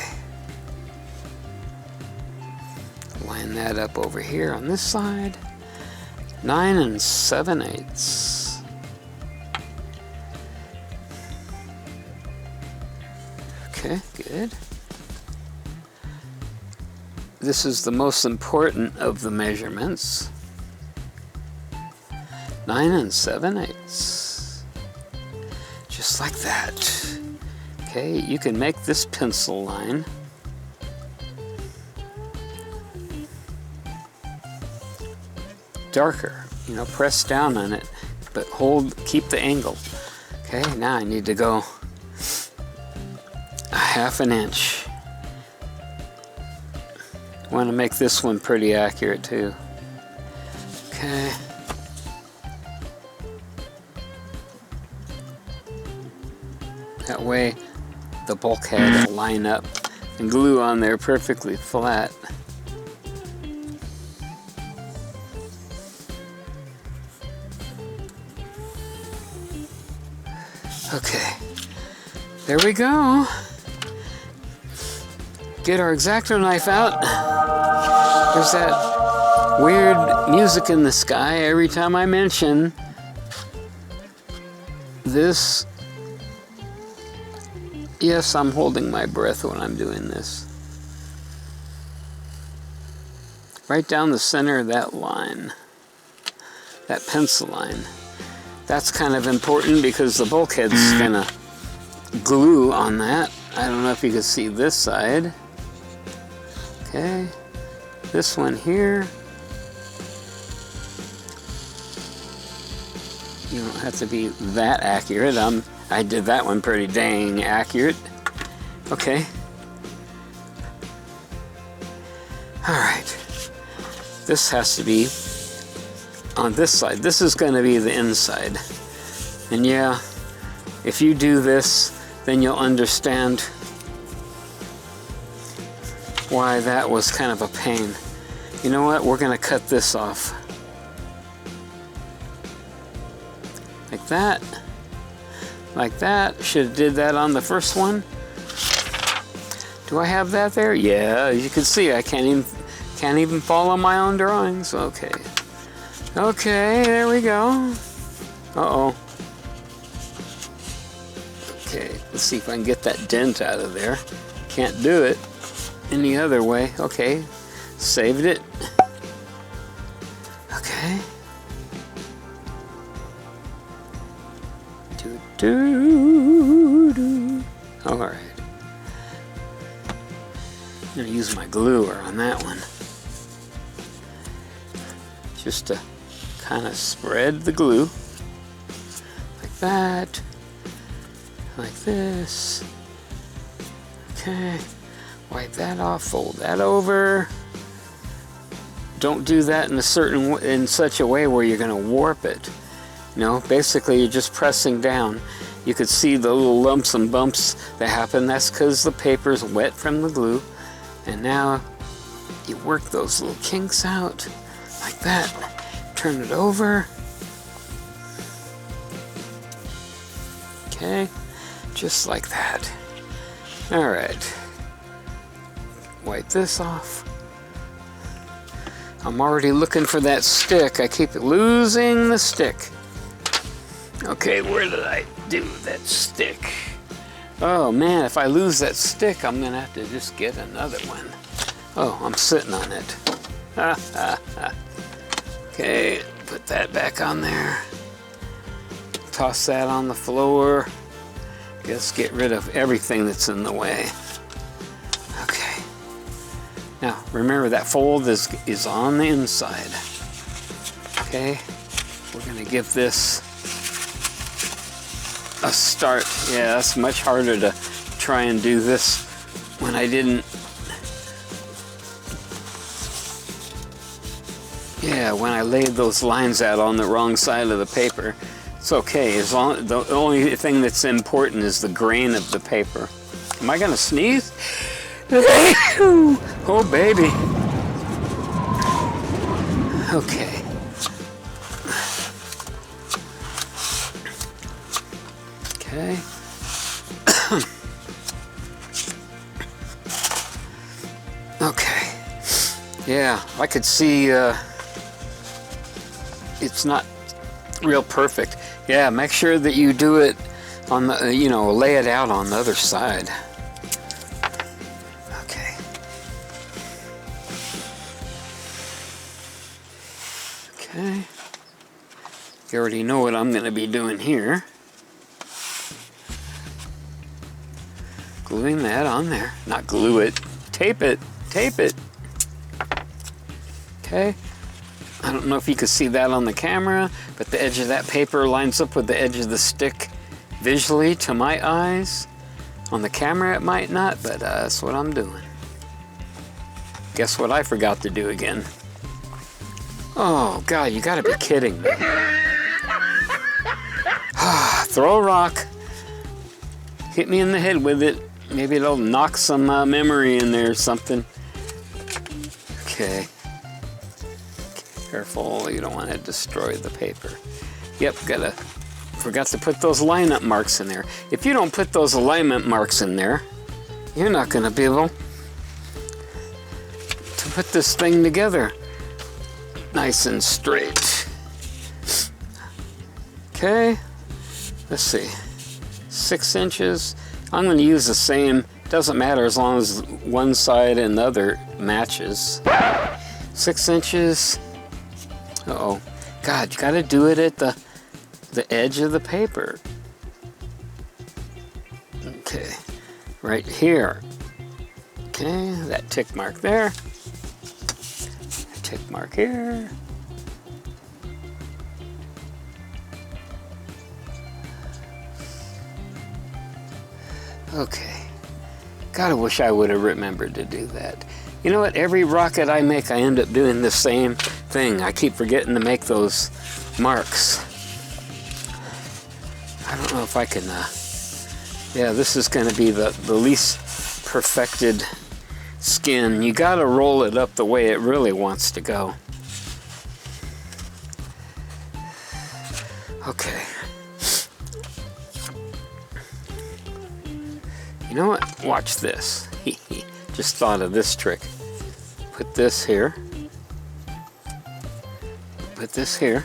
Line that up over here on this side. 9 7/8. Okay, good. This is the most important of the measurements. 9 7/8. Just like that. Okay, you can make this pencil line. Darker, you know, press down on it, but keep the angle. Okay, now I need to go a half an inch. I want to make this one pretty accurate too. Okay. That way the bulkhead will line up and glue on there perfectly flat. Okay, there we go. Get our X-Acto knife out. There's that weird music in the sky every time I mention this. Yes, I'm holding my breath when I'm doing this. Right down the center of that line, that pencil line. That's kind of important because the bulkhead's gonna glue on that. I don't know if you can see this side. Okay, this one here. You don't have to be that accurate. I did that one pretty dang accurate. Okay. All right. This has to be on this side. This is going to be the inside. And yeah, if you do this, then you'll understand why that was kind of a pain. You know what? We're going to cut this off. Like that. Like that. Should have did that on the first one. Do I have that there? Yeah, you can see I can't even follow my own drawings. Okay. Okay, there we go. Uh-oh. Okay, let's see if I can get that dent out of there. Can't do it any other way. Okay, saved it. Okay. All right. I'm gonna use my gluer on that one, just to kind of spread the glue like that, like this. Okay, wipe that off, fold that over. Don't do that in such a way where you're going to warp it. You know, basically you're just pressing down. You could see the little lumps and bumps that happen. That's because the paper's wet from the glue. And now you work those little kinks out like that. Turn it over. Okay, just like that. All right. Wipe this off. I'm already looking for that stick. I keep losing the stick. Okay, where did I do that stick? Oh man, if I lose that stick, I'm gonna have to just get another one. Oh, I'm sitting on it. Okay, put that back on there. Toss that on the floor. Just get rid of everything that's in the way. Okay. Now, remember that fold is on the inside. Okay, we're gonna give this a start. Yeah, that's much harder to try and do this when I didn't. Yeah, when I laid those lines out on the wrong side of the paper. It's okay, as long the only thing that's important is the grain of the paper. Am I gonna sneeze? Oh baby. Okay. Okay. Okay. Yeah, I could see it's not real perfect. Yeah, make sure that you do it on the, you know, lay it out on the other side. Okay. Okay. You already know what I'm going to be doing here. Gluing that on there. Not glue it. Tape it. Tape it. Okay. I don't know if you can see that on the camera, but the edge of that paper lines up with the edge of the stick visually to my eyes. On the camera it might not, but that's what I'm doing. Guess what I forgot to do again? Oh God, you gotta be kidding me. Throw a rock. Hit me in the head with it. Maybe it'll knock some memory in there or something. Okay. Careful, you don't want to destroy the paper. Yep, forgot to put those alignment marks in there. If you don't put those alignment marks in there, you're not going to be able to put this thing together nice and straight. Okay, let's see, 6 inches. I'm going to use the same, doesn't matter as long as one side and the other matches. 6 inches. Uh-oh. God, you got to do it at the edge of the paper. Okay, right here. Okay, that tick mark there. Tick mark here. Okay. God, I wish I would have remembered to do that. You know what? Every rocket I make, I end up doing the same thing. I keep forgetting to make those marks. I don't know if I can... yeah, this is going to be the least perfected skin, you gotta roll it up the way it really wants to go. Okay. You know what? Watch this. Just thought of this trick. Put this here. Put this here.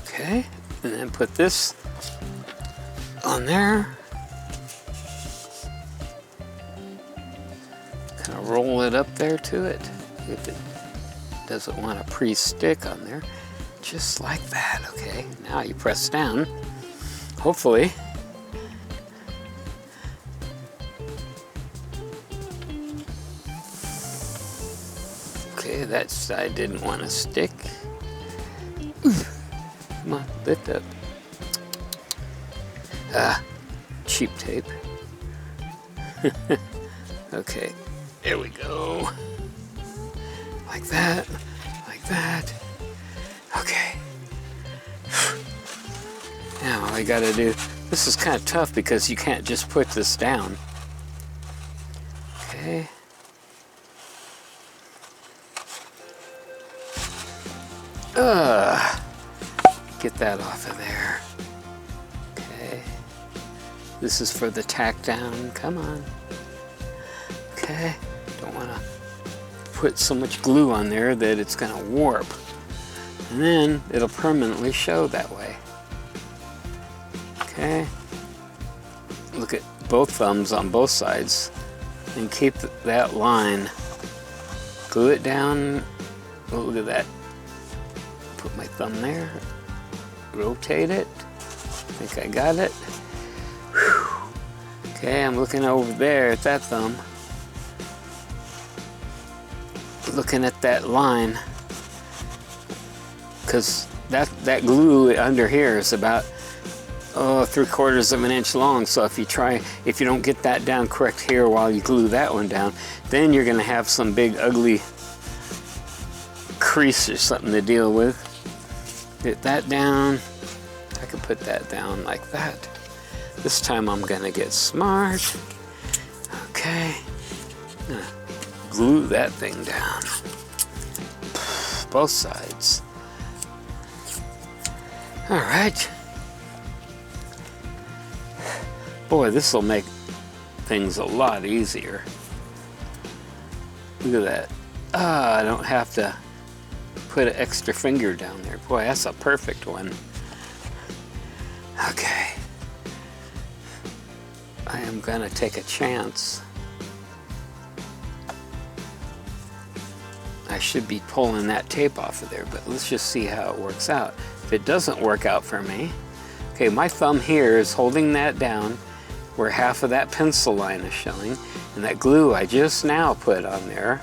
Okay. And then put this on there. Kind of roll it up there to it. If it doesn't want to pre-stick on there. Just like that. Okay. Now you press down. Hopefully. Okay, that side didn't want to stick. Come on, lift up. Ah, cheap tape. Okay, there we go. Like that, like that. Okay. Now all I gotta do, this is kind of tough because you can't just put this down. Okay. Get that off of there. Okay. This is for the tack down, come on. Okay, don't wanna put so much glue on there that it's gonna warp. And then it'll permanently show that way. Okay, look at both thumbs on both sides and keep that line. Glue it down. Oh, look at that. Put my thumb there. Rotate it. I think I got it. Whew. Okay, I'm looking over there at that thumb. Looking at that line. Because that glue under here is about 3/4 of an inch long, so if you don't get that down correct here while you glue that one down, then you're going to have some big ugly crease or something to deal with. Get that down. I can put that down like that. This time I'm going to get smart. Okay. Glue that thing down. Both sides. All right. Boy, this will make things a lot easier. Look at that. I don't have to put an extra finger down there. Boy, that's a perfect one. Okay. I am gonna take a chance. I should be pulling that tape off of there, but let's just see how it works out. If it doesn't work out for me, okay, my thumb here is holding that down where half of that pencil line is showing, and that glue I just now put on there,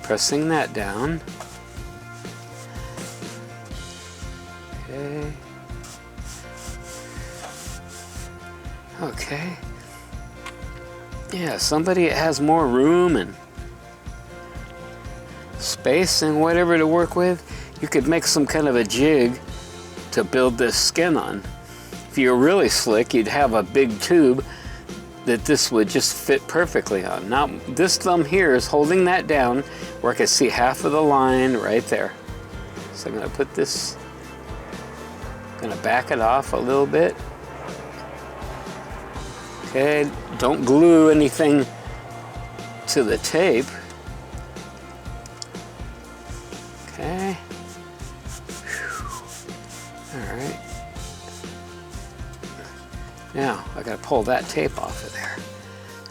pressing that down. Okay. Okay. Yeah, somebody that has more room and space and whatever to work with, you could make some kind of a jig to build this skin on. If you're really slick, you'd have a big tube that this would just fit perfectly on. Now, this thumb here is holding that down where I can see half of the line right there. So I'm gonna put this, gonna back it off a little bit. Okay, don't glue anything to the tape. Okay. All right. Now, I gotta pull that tape off of there.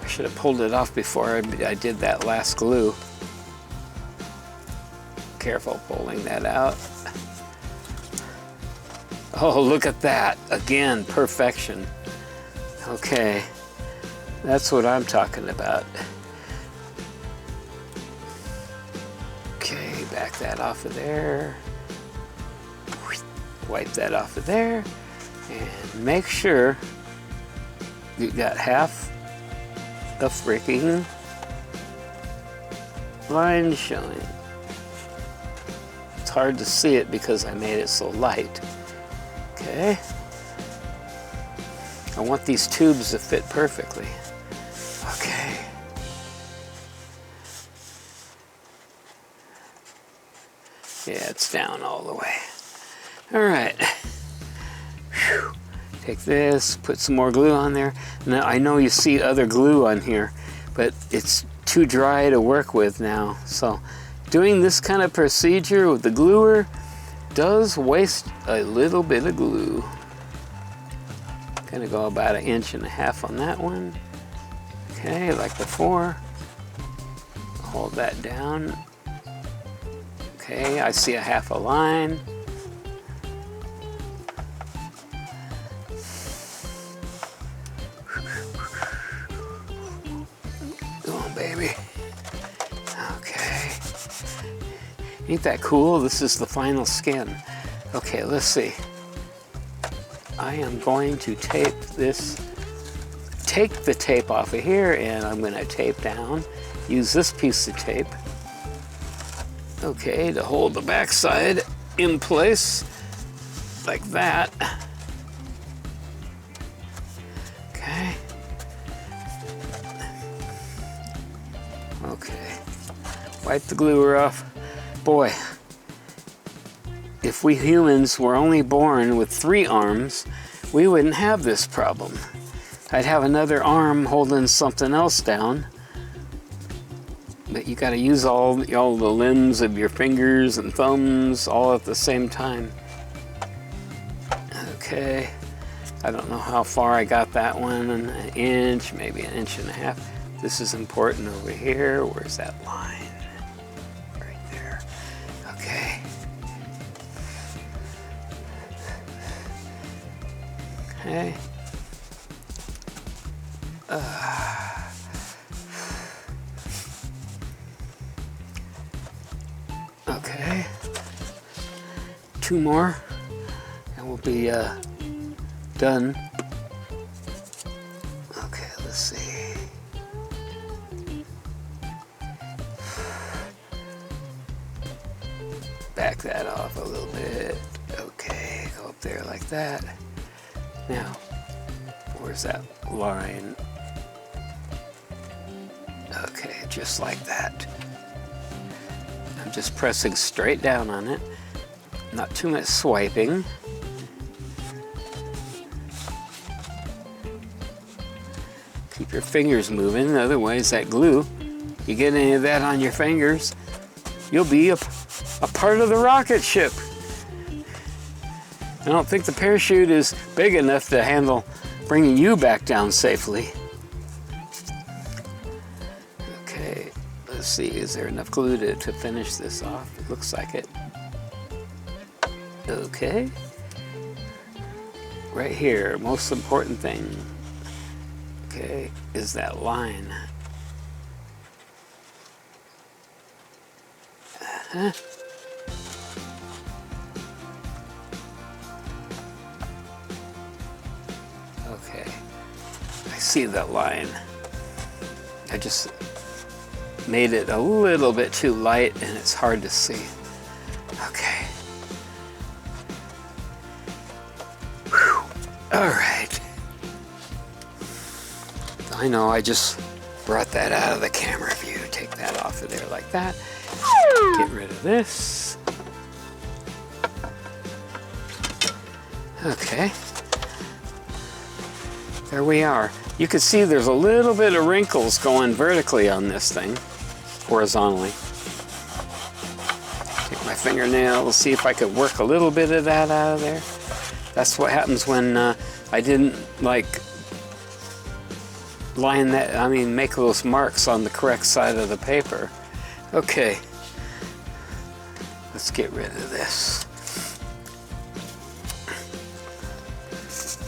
I should have pulled it off before I did that last glue. Careful pulling that out. Oh, look at that. Again, perfection. Okay, that's what I'm talking about. Okay, back that off of there. Wipe that off of there. And make sure you got half the freaking line showing. It's hard to see it because I made it so light. Okay. I I want these tubes to fit perfectly. Okay. Yeah, it's down all the way. All right. Whew. Take this, put some more glue on there. Now, I know you see other glue on here, but it's too dry to work with now. So doing this kind of procedure with the gluer does waste a little bit of glue. Gonna go about 1.5 inches on that one. Okay, like before. Hold that down. Okay, I see 1/2 line. Go on, baby. Okay. Ain't that cool? This is the final skin. Okay, let's see. I am going to tape this, take the tape off of here, and I'm going to tape down. Use this piece of tape, okay, to hold the backside in place, like that. Okay. Okay. Wipe the gluer off. Boy, if we humans were only born with 3 arms, we wouldn't have this problem. I'd have another arm holding something else down. But you gotta use all the limbs of your fingers and thumbs all at the same time. Okay, I don't know how far I got that one, 1 inch, maybe 1.5 inches. This is important over here. Where's that line? Right there. Okay. Okay. Okay. 2 more, and we'll be done. Okay, let's see. Back that off a little bit. Okay, go up there like that. Now, where's that line? Okay, just like that. I'm just pressing straight down on it. Not too much swiping. Keep your fingers moving, otherwise that glue, you get any of that on your fingers, you'll be a part of the rocket ship. I don't think the parachute is big enough to handle bringing you back down safely. Okay, let's see, is there enough glue to finish this off? It looks like it. Okay. Right here, most important thing, okay, is that line. Uh-huh. Okay, I see that line. I just made it a little bit too light and it's hard to see. Okay. Whew. All right. I know I just brought that out of the camera view. Take that off of there like that. Get rid of this. Okay. There we are. You can see there's a little bit of wrinkles going vertically on this thing, horizontally. Take my fingernail, see if I could work a little bit of that out of there. That's what happens when I didn't like line that, I mean make those marks on the correct side of the paper. Okay, let's get rid of this.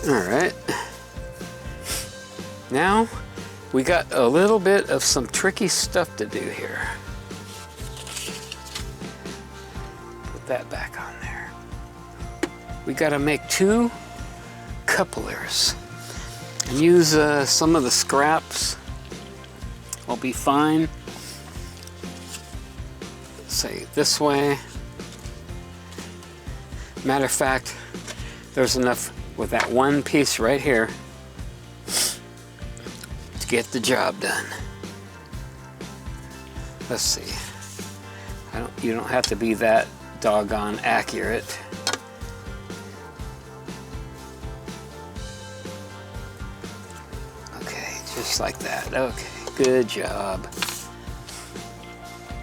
All right. Now, we got a little bit of some tricky stuff to do here. Put that back on there. We got to make 2 couplers and use some of the scraps. Will be fine. Say this way. Matter of fact, there's enough with that one piece right here. to get the job done. Let's see. You don't have to be that doggone accurate. Okay, just like that. Okay, good job.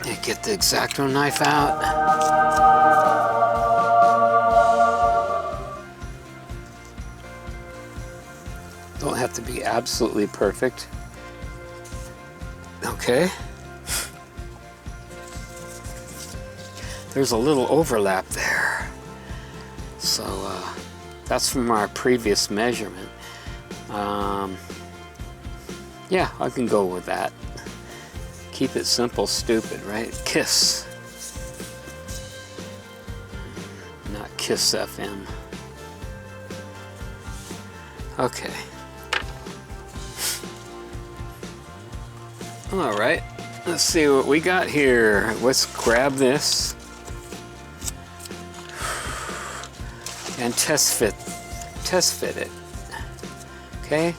And get the X-Acto knife out. Don't have to be absolutely perfect. Okay. There's a little overlap there. So that's from our previous measurement. Yeah, I can go with that. Keep it simple, stupid, right? KISS. Not KISS FM. Okay. All right, let's see what we got here. Let's grab this and test fit it. Okay,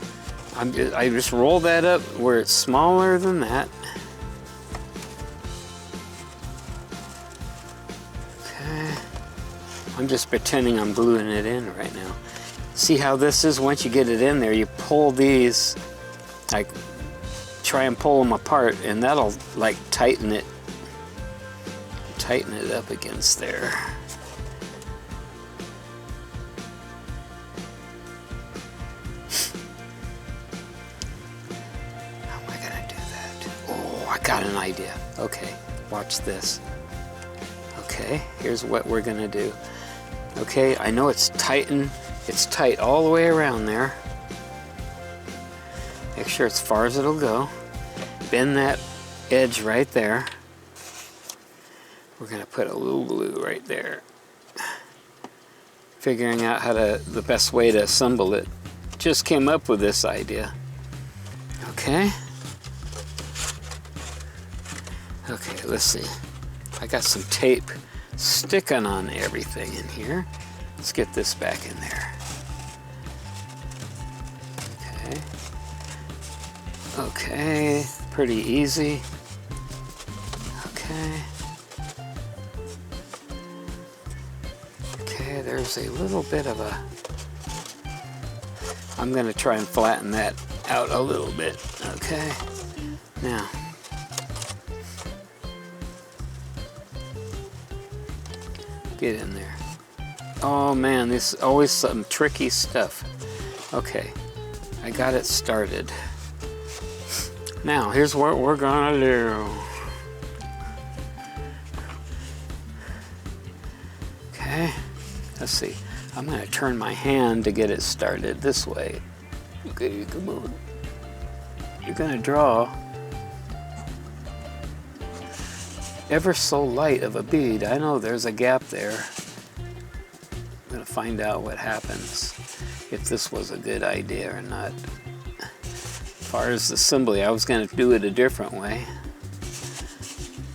I just roll that up where it's smaller than that. Okay, I'm just pretending I'm gluing it in right now. See how this is? Once you get it in there, you pull these, like try and pull them apart, and that'll like tighten it up against there. How am I gonna do that? Oh, I got an idea. Okay, watch this. Okay, here's what we're gonna do. Okay, I know it's tightened. It's tight all the way around there. Make sure it's as far as it'll go. Bend that edge right there. We're gonna put a little glue right there. Figuring out the best way to assemble it. Just came up with this idea. Okay. Okay, let's see. I got some tape sticking on everything in here. Let's get this back in there. Okay. Okay, pretty easy. Okay. Okay, there's a little bit of a... I'm going to try and flatten that out a little bit. Okay. Now. Get in there. Oh man, this is always some tricky stuff. Okay, I got it started. Now, here's what we're gonna do. Okay, let's see. I'm gonna turn my hand to get it started this way. Okay, come on. You're gonna draw ever so light of a bead. I know there's a gap there. I'm gonna find out what happens, if this was a good idea or not. As far as the assembly, I was going to do it a different way,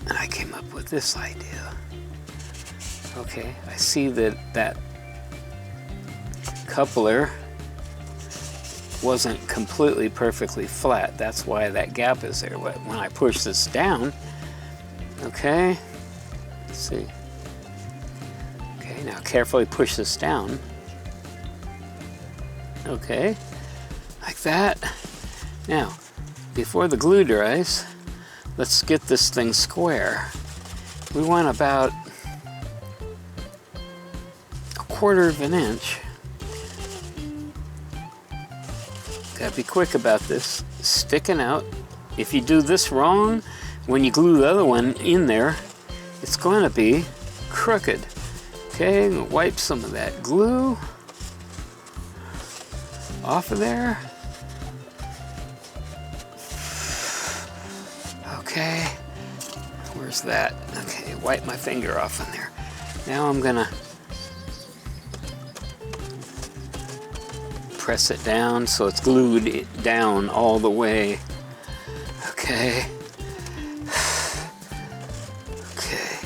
and I came up with this idea. Okay, I see that coupler wasn't completely perfectly flat. That's why that gap is there. When I push this down, okay, let's see. Okay, now carefully push this down. Okay, like that. Now, before the glue dries, let's get this thing square. We want about 1/4 of an inch. Gotta be quick about this. Sticking out. If you do this wrong, when you glue the other one in there, it's going to be crooked. Okay, wipe some of that glue off of there. Okay, where's that? Okay, wipe my finger off in there. Now I'm gonna press it down so it's glued down all the way. Okay. Okay.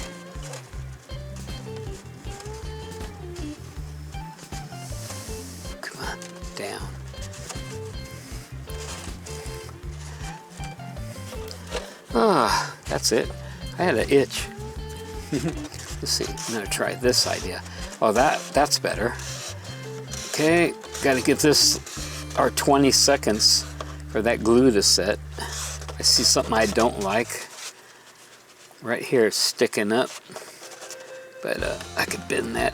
Come on, down. Ah, that's it. I had an itch. Let's see, I'm gonna try this idea. Oh, that's better. Okay, gotta give this our 20 seconds for that glue to set. I see something I don't like. Right here it's sticking up, but I could bend that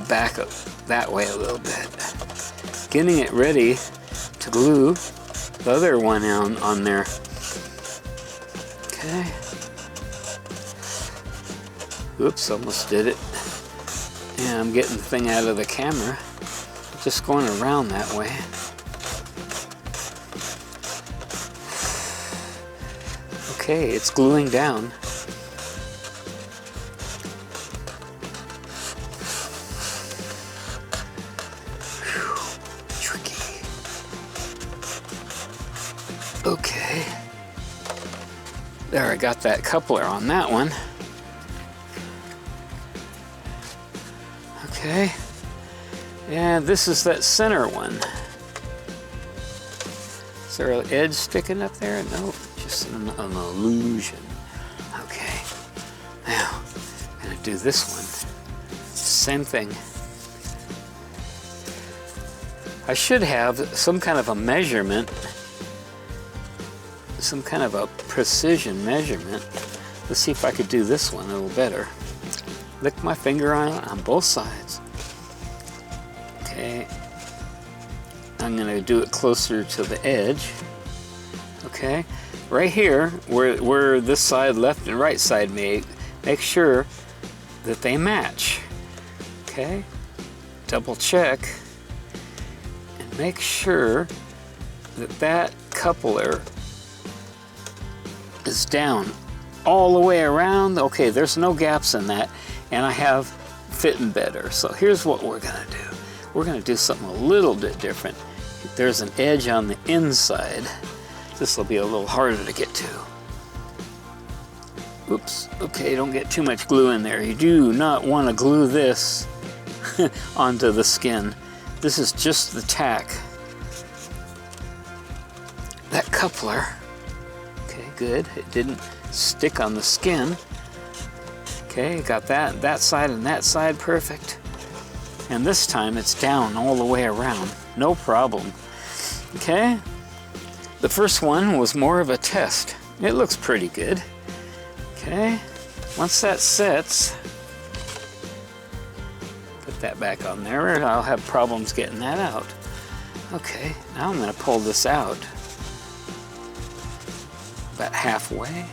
back up that way a little bit. Getting it ready to glue the other one on there. Okay. Oops, almost did it. Yeah, I'm getting the thing out of the camera. Just going around that way. Okay, it's gluing down. Whew, tricky. Okay. There, I got that coupler on that one. Okay. Yeah, this is that center one. Is there an edge sticking up there? No, just an illusion. Okay. Now, I'm gonna do this one. Same thing. I should have some kind of a measurement, some kind of a precision measurement. Let's see if I could do this one a little better. Lick my finger on both sides. Okay. I'm going to do it closer to the edge. Okay. Right here, where this side, left and right side make sure that they match. Okay. Double check and make sure that that coupler is down all the way around. Okay, there's no gaps in that, and I have fitting better. So here's what we're gonna do. We're gonna do something a little bit different. There's an edge on the inside. This will be a little harder to get to. Oops, okay, don't get too much glue in there. You do not want to glue this onto the skin. This is just the tack. That coupler, okay, good. It didn't stick on the skin. Okay, got that side and that side perfect. And this time it's down all the way around, no problem. Okay, the first one was more of a test. It looks pretty good. Okay, once that sets, put that back on there and I'll have problems getting that out. Okay, now I'm gonna pull this out about halfway.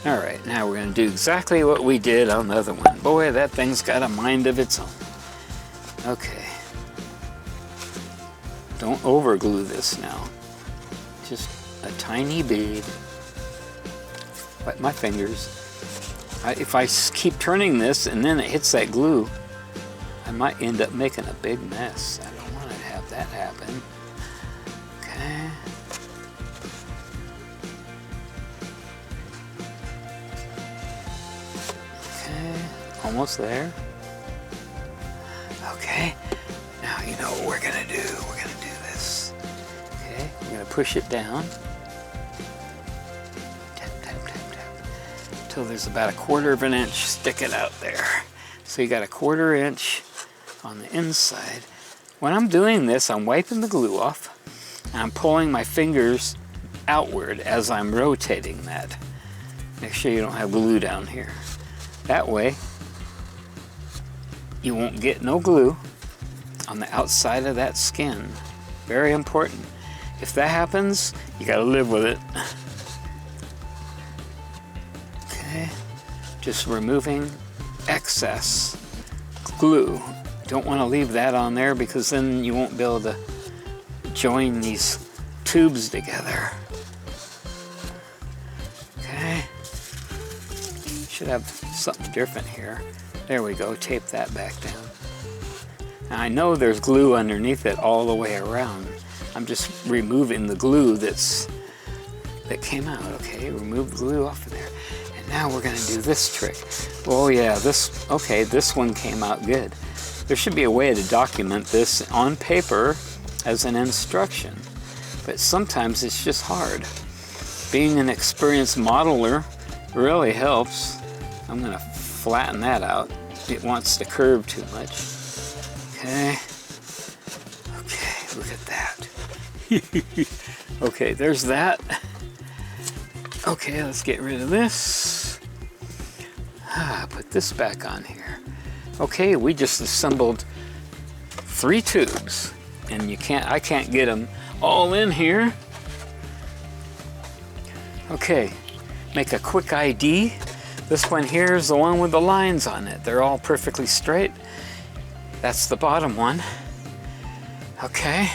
All right, now we're going to do exactly what we did on the other one. Boy, that thing's got a mind of its own. Okay. Don't over glue this now. Just a tiny bead. Wet my fingers. If I keep turning this and then it hits that glue, I might end up making a big mess. I don't want to have that happen. Okay. Almost there. Okay, now you know what we're gonna do. We're gonna do this. Okay, we're gonna push it down. Tap, tap, tap, tap. Until there's about 1/4 of an inch sticking out there. So you got 1/4 inch on the inside. When I'm doing this, I'm wiping the glue off and I'm pulling my fingers outward as I'm rotating that. Make sure you don't have glue down here. That way, you won't get no glue on the outside of that skin. Very important. If that happens, you gotta live with it. Okay, just removing excess glue. Don't want to leave that on there because then you won't be able to join these tubes together. Okay, should have something different here. There we go, tape that back down. Now I know there's glue underneath it all the way around. I'm just removing the glue that came out. Okay, remove the glue off of there. And now we're going to do this trick. Oh yeah, okay, this one came out good. There should be a way to document this on paper as an instruction, but sometimes it's just hard. Being an experienced modeler really helps. I'm going to flatten that out. It wants to curve too much. Okay. Okay, look at that. Okay, there's that. Okay, let's get rid of this. Put this back on here. Okay, we just assembled 3 tubes, and I can't get them all in here. Okay, make a quick ID. This one here is the one with the lines on it. They're all perfectly straight. That's the bottom one. Okay.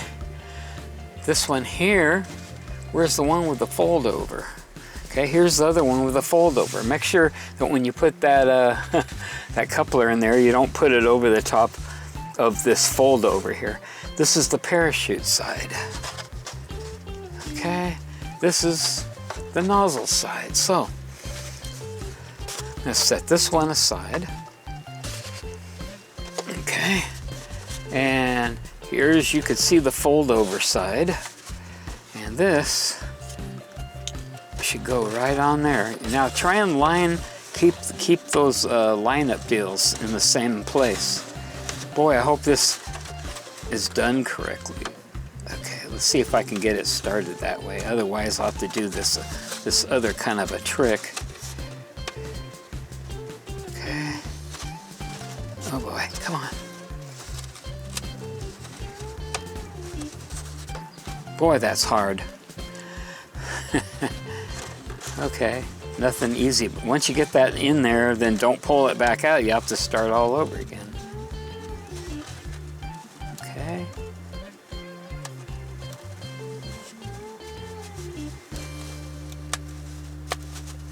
This one here, where's the one with the fold over? Okay, here's the other one with the fold over. Make sure that when you put that that coupler in there, you don't put it over the top of this fold over here. This is the parachute side. Okay, this is the nozzle side. So, let's set this one aside. Okay, and here's, you could see the fold over side, and this should go right on there. Now try and keep those line-up deals in the same place. Boy, I hope this is done correctly. Okay, let's see if I can get it started that way. Otherwise, I'll have to do this other kind of a trick. Okay. Oh boy, come on. Boy, that's hard. Okay, nothing easy. But once you get that in there, then don't pull it back out. You have to start all over again. Okay.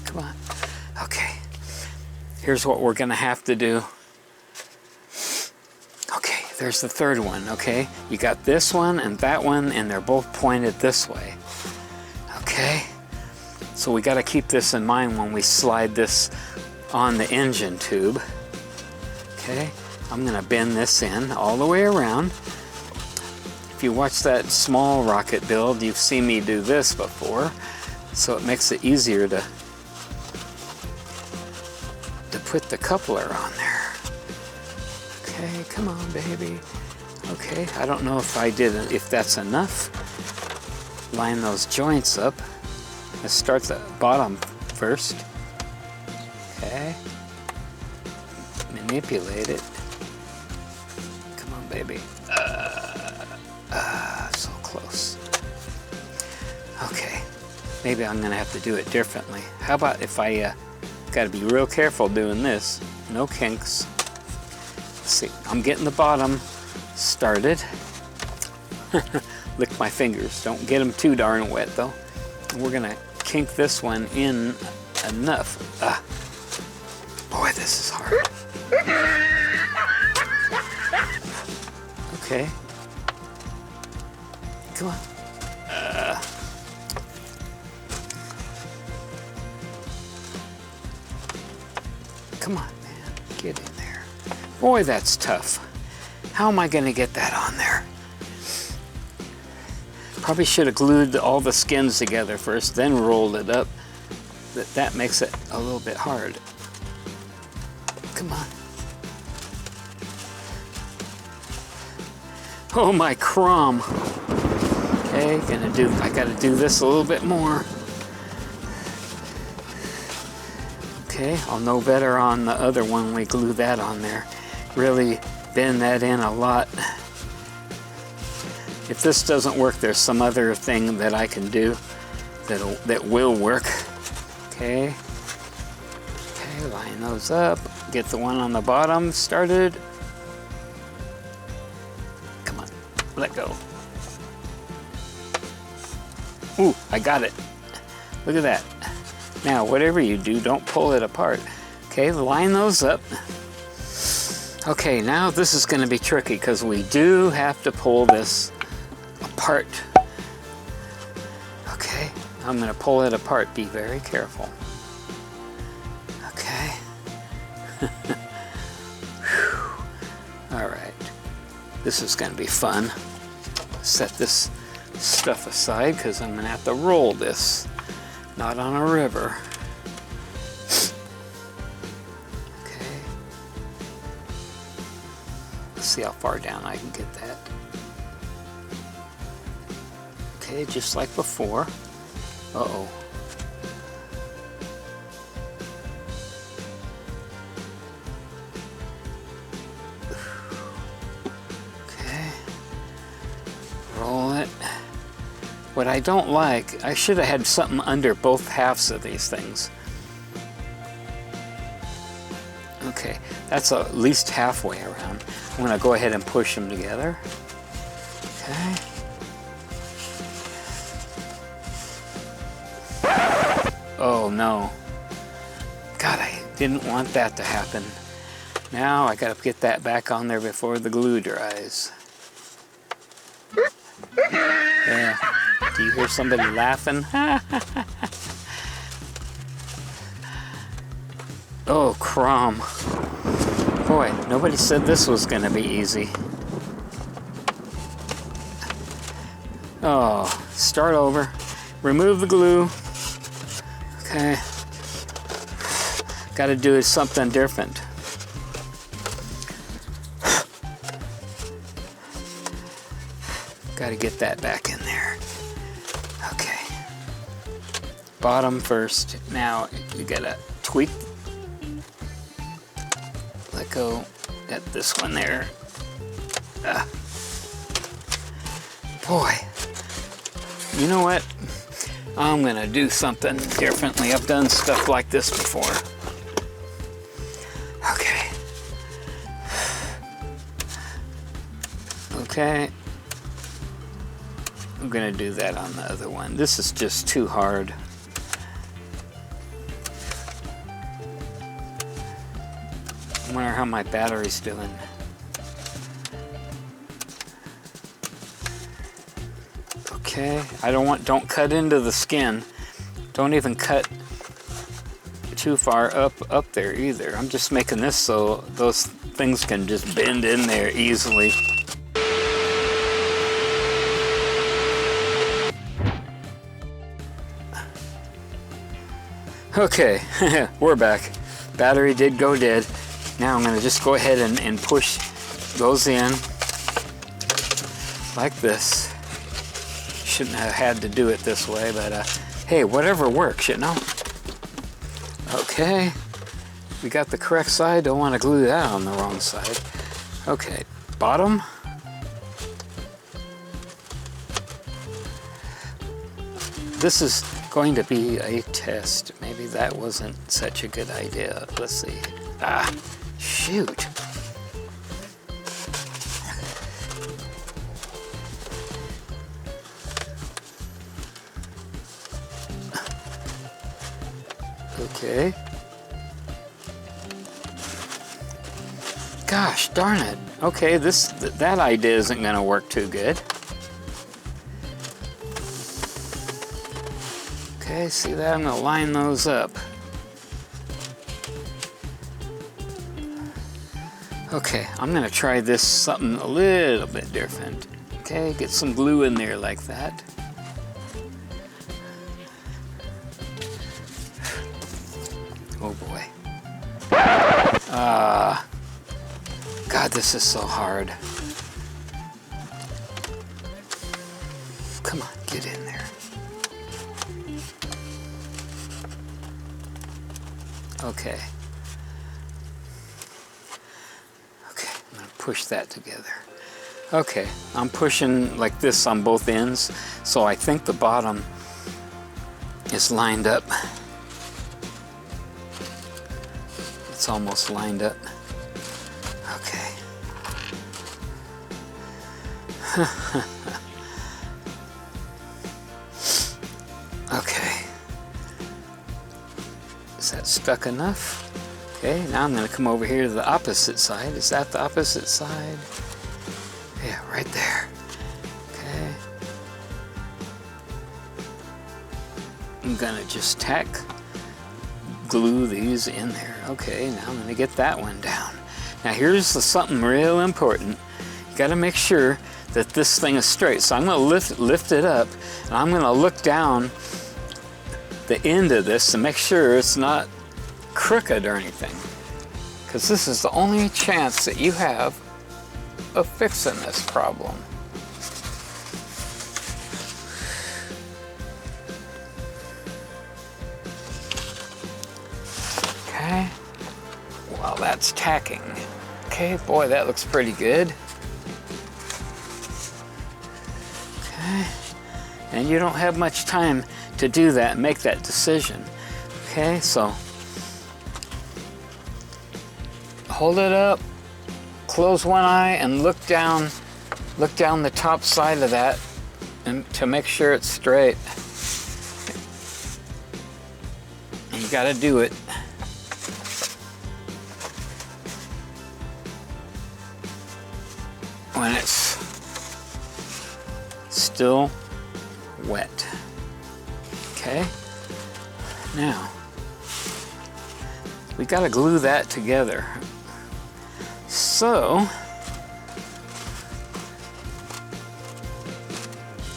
Come on. Okay. Here's what we're going to have to do. Okay, there's the third one, okay? You got this one and that one, and they're both pointed this way. Okay? So we got to keep this in mind when we slide this on the engine tube. Okay, I'm going to bend this in all the way around. If you watch that small rocket build, you've seen me do this before, so it makes it easier to put the coupler on there. Okay, come on, baby. Okay, I don't know if that's enough. Line those joints up. Let's start the bottom first. Okay. Manipulate it. Come on, baby. So close. Okay. Maybe I'm gonna have to do it differently. How about if I gotta be real careful doing this. No kinks. Let's see. I'm getting the bottom started. Lick my fingers. Don't get them too darn wet though. We're gonna kink this one in enough. Boy, this is hard. Okay. Come on. Come on, man. Get in there. Boy, that's tough. How am I gonna get that on there? Probably should have glued all the skins together first, then rolled it up. That makes it a little bit hard. Come on. Oh my crom. Okay, I gotta do this a little bit more. Okay, I'll know better on the other one when we glue that on there. Really bend that in a lot. If this doesn't work, there's some other thing that I can do that will work. Okay. Okay, line those up. Get the one on the bottom started. Come on, let go. Ooh, I got it. Look at that. Now, whatever you do, don't pull it apart. Okay, line those up. Okay, now this is going to be tricky because we do have to pull this apart. Okay, I'm going to pull it apart. Be very careful. All right, this is going to be fun. Set this stuff aside because I'm going to have to roll this, not on a river. Okay. Let's see how far down I can get that. Okay, just like before. Uh-oh. What I don't like, I should have had something under both halves of these things. Okay, that's at least halfway around. I'm going to go ahead and push them together. Okay. Oh no. God, I didn't want that to happen. Now I got to get that back on there before the glue dries. Yeah. Do you hear somebody laughing? Oh, crom. Boy, nobody said this was going to be easy. Oh, start over. Remove the glue. Okay. Got to do something different. Got to get that back in there. Okay. Bottom first. Now you gotta tweak. Let go. Got this one there. Boy. You know what? I'm gonna do something differently. I've done stuff like this before. Okay. Okay. I'm gonna do that on the other one. This is just too hard. I wonder how my battery's doing. Okay, don't cut into the skin. Don't even cut too far up there either. I'm just making this so those things can just bend in there easily. Okay, we're back. Battery did go dead. Now I'm going to just go ahead and push those in like this. Shouldn't have had to do it this way, but hey, whatever works, you know. Okay, we got the correct side. Don't want to glue that on the wrong side. Okay, bottom. This is going to be a test. Maybe that wasn't such a good idea. Let's see. Ah, shoot. Okay. Gosh darn it. Okay, that idea isn't going to work too good. Okay, see that? I'm going to line those up. Okay, I'm going to try this something a little bit different. Okay, get some glue in there like that. Oh boy. God, this is so hard. Come on, get in there. Okay. Okay, I'm going to push that together. Okay, I'm pushing like this on both ends, so I think the bottom is lined up. It's almost lined up. Okay. Okay. Is that stuck enough? Okay, now I'm going to come over here to the opposite side. Is that the opposite side? Yeah, right there. Okay. I'm going to just tack glue these in there. Okay, now I'm going to get that one down. Now here's something real important. You got to make sure that this thing is straight. So I'm going to lift it up, and I'm going to look down the end of this to make sure it's not crooked or anything, because this is the only chance that you have of fixing this problem. Okay, well, that's tacking. Okay, boy, that looks pretty good. Okay, and you don't have much time to do that and make that decision. Okay, so hold it up, close one eye, and look down the top side of that, and to make sure it's straight. And you got to do it. When it's still wet. Okay, now we got to glue that together. So,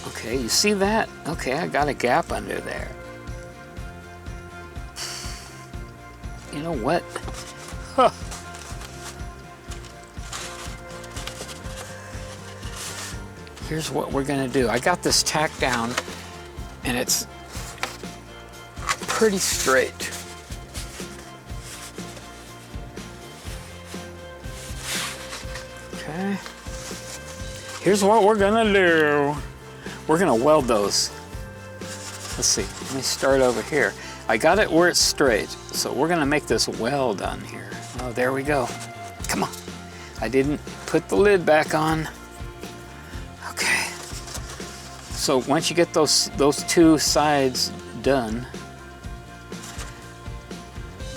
okay, you see that? Okay, I got a gap under there. You know what? Huh. Here's what we're gonna do. I got this tacked down, and it's pretty straight. Okay. Here's what we're gonna do. We're gonna weld those. Let's see, let me start over here. I got it where it's straight, so we're gonna make this weld on here. Oh, there we go. Come on. I didn't put the lid back on. Okay. So once you get those two sides done,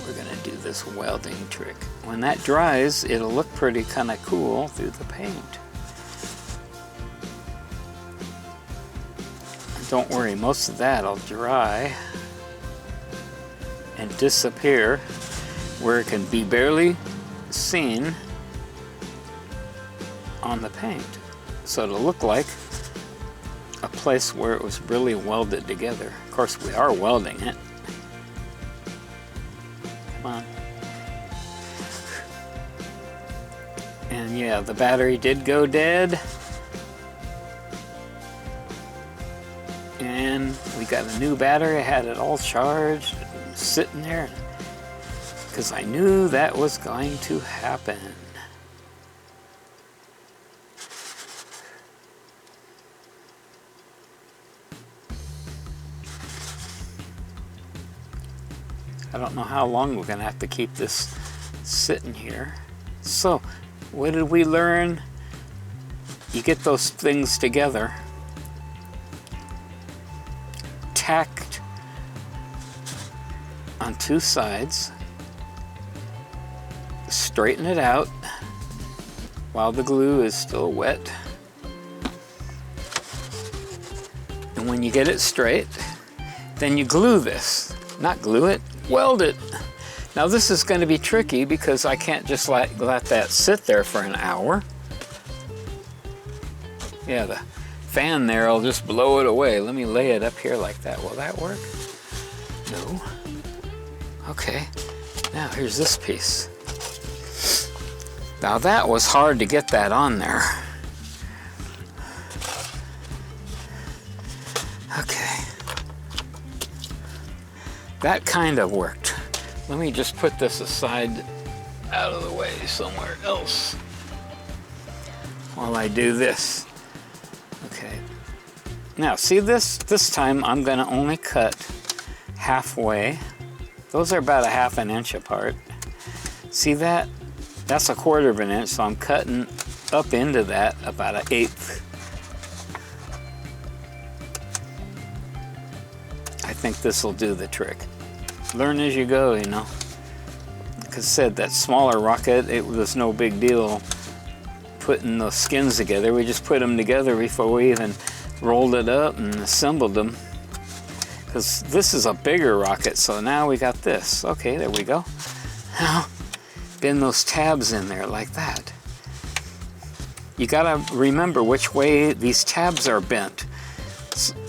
we're gonna do this welding trick. When that dries, it'll look pretty kind of cool through the paint. And don't worry, most of that'll dry and disappear where it can be barely seen on the paint. So it'll look like a place where it was really welded together. Of course, we are welding it. Come on. And yeah, the battery did go dead. And we got a new battery. I had it all charged, sitting there, because I knew that was going to happen. I don't know how long we're gonna have to keep this sitting here. So, what did we learn? You get those things together, tacked on two sides, straighten it out while the glue is still wet. And when you get it straight, then you glue this. Not glue it, weld it. Now this is going to be tricky because I can't just let that sit there for an hour. Yeah, the fan there will just blow it away. Let me lay it up here like that. Will that work? No. Okay, now here's this piece. Now that was hard to get that on there. Okay. That kind of worked. Let me just put this aside out of the way somewhere else while I do this. Okay. Now see this time I'm gonna only cut halfway. Those are about 1/2 inch apart. See that? That's 1/4 inch, so I'm cutting up into that about 1/8. I think this will do the trick. Learn as you go, you know. Like I said, that smaller rocket, it was no big deal putting those skins together. We just put them together before we even rolled it up and assembled them. because this is a bigger rocket, so now we got this. Okay, there we go. Now, bend those tabs in there like that. You gotta remember which way these tabs are bent,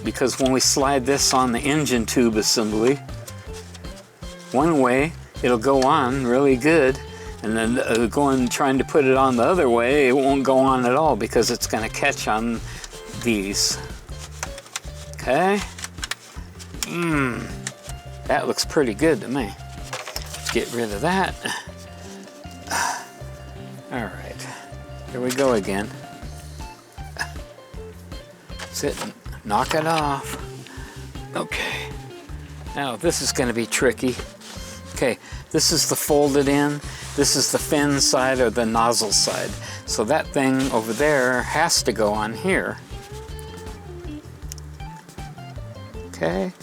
because when we slide this on the engine tube assembly, one way it'll go on really good, and then trying to put it on the other way, it won't go on at all because it's gonna catch on these. Okay? That looks pretty good to me. Let's get rid of that. All right, here we go again. Sit and knock it off. Okay, now this is gonna be tricky. Okay, this is the folded end. This is the fin side or the nozzle side. So that thing over there has to go on here. Okay,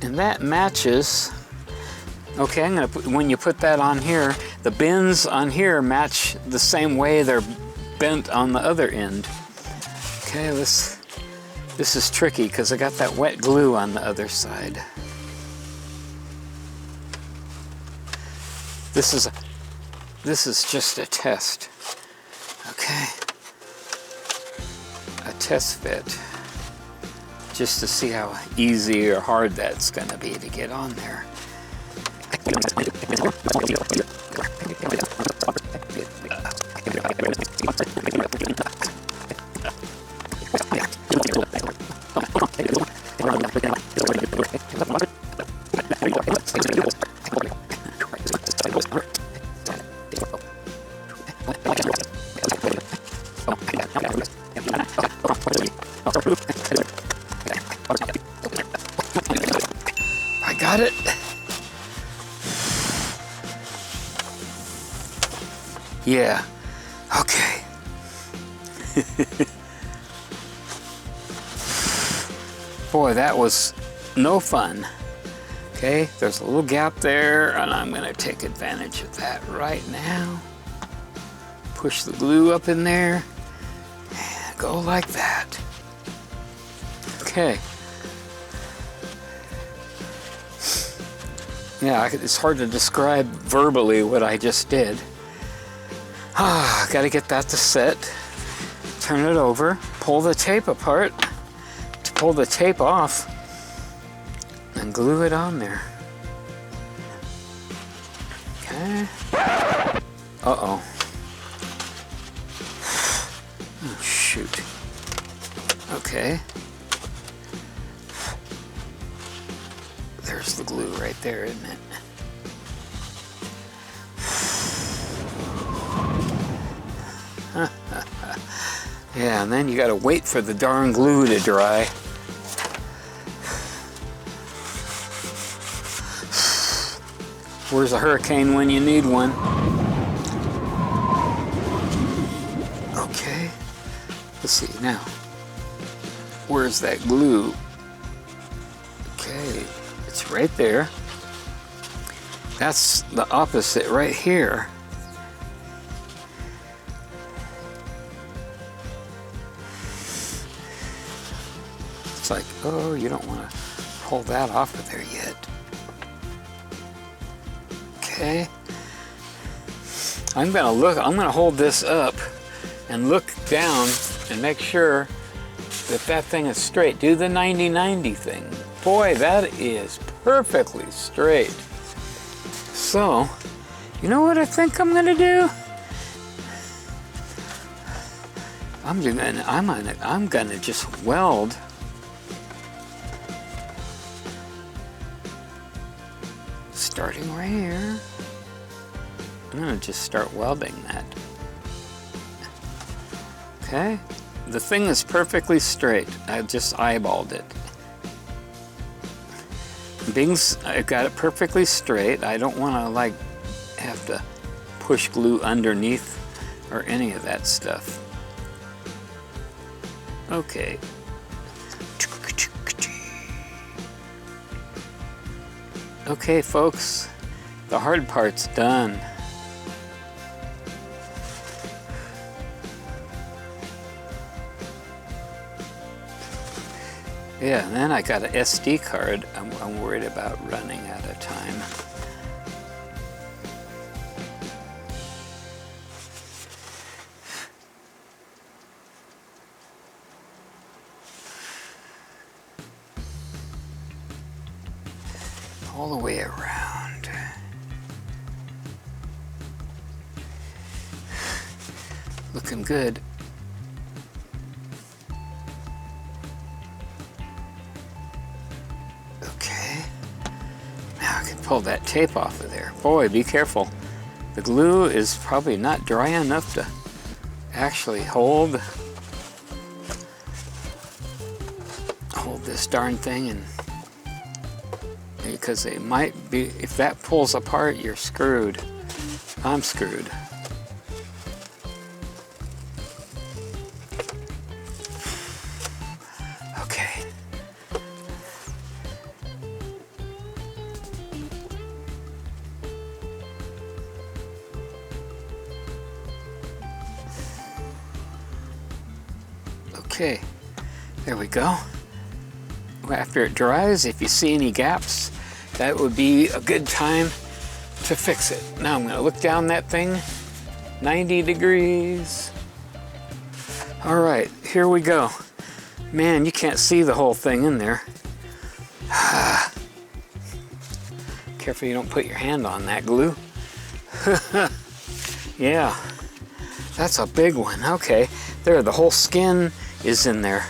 and that matches. Okay, I'm gonna put, when you put that on here, the bends on here match the same way they're bent on the other end. Okay, this is tricky because I got that wet glue on the other side. This is just a test. Okay, a test fit, just to see how easy or hard that's going to be to get on there. I got it. Yeah, okay. Boy, that was no fun. Okay, there's a little gap there, and I'm gonna take advantage of that right now. Push the glue up in there, and go like that. Okay. Yeah, it's hard to describe verbally what I just did. Gotta get that to set. Turn it over, pull the tape apart, to pull the tape off, and glue it on there. Okay. Uh-oh. Oh, shoot. Okay. There's the glue right there, isn't it? Yeah, and then you gotta wait for the darn glue to dry. Where's a hurricane when you need one? Okay, let's see now. Where's that glue? Okay, it's right there. That's the opposite right here. It's like, oh, you don't want to pull that off of there yet. Okay. I'm gonna hold this up and look down and make sure that that thing is straight. Do the 90-90 thing. Boy, that is perfectly straight. So, you know what I think I'm gonna do? I'm gonna just weld starting right here. I'm gonna just start welding that. Okay, the thing is perfectly straight. I just eyeballed it. I've got it perfectly straight. I don't want to like have to push glue underneath or any of that stuff. Okay. Okay, folks, the hard part's done. Yeah, and then I got an SD card. I'm worried about running out of time. All the way around. Looking good. Okay. Now I can pull that tape off of there. Boy, be careful. The glue is probably not dry enough to actually hold this darn thing, and because it might be, if that pulls apart, you're screwed. I'm screwed. Okay. Okay, there we go. After it dries, if you see any gaps, that would be a good time to fix it. Now I'm going to look down that thing, 90 degrees. All right, here we go. Man, you can't see the whole thing in there. Careful you don't put your hand on that glue. Yeah, that's a big one. Okay, there, the whole skin is in there.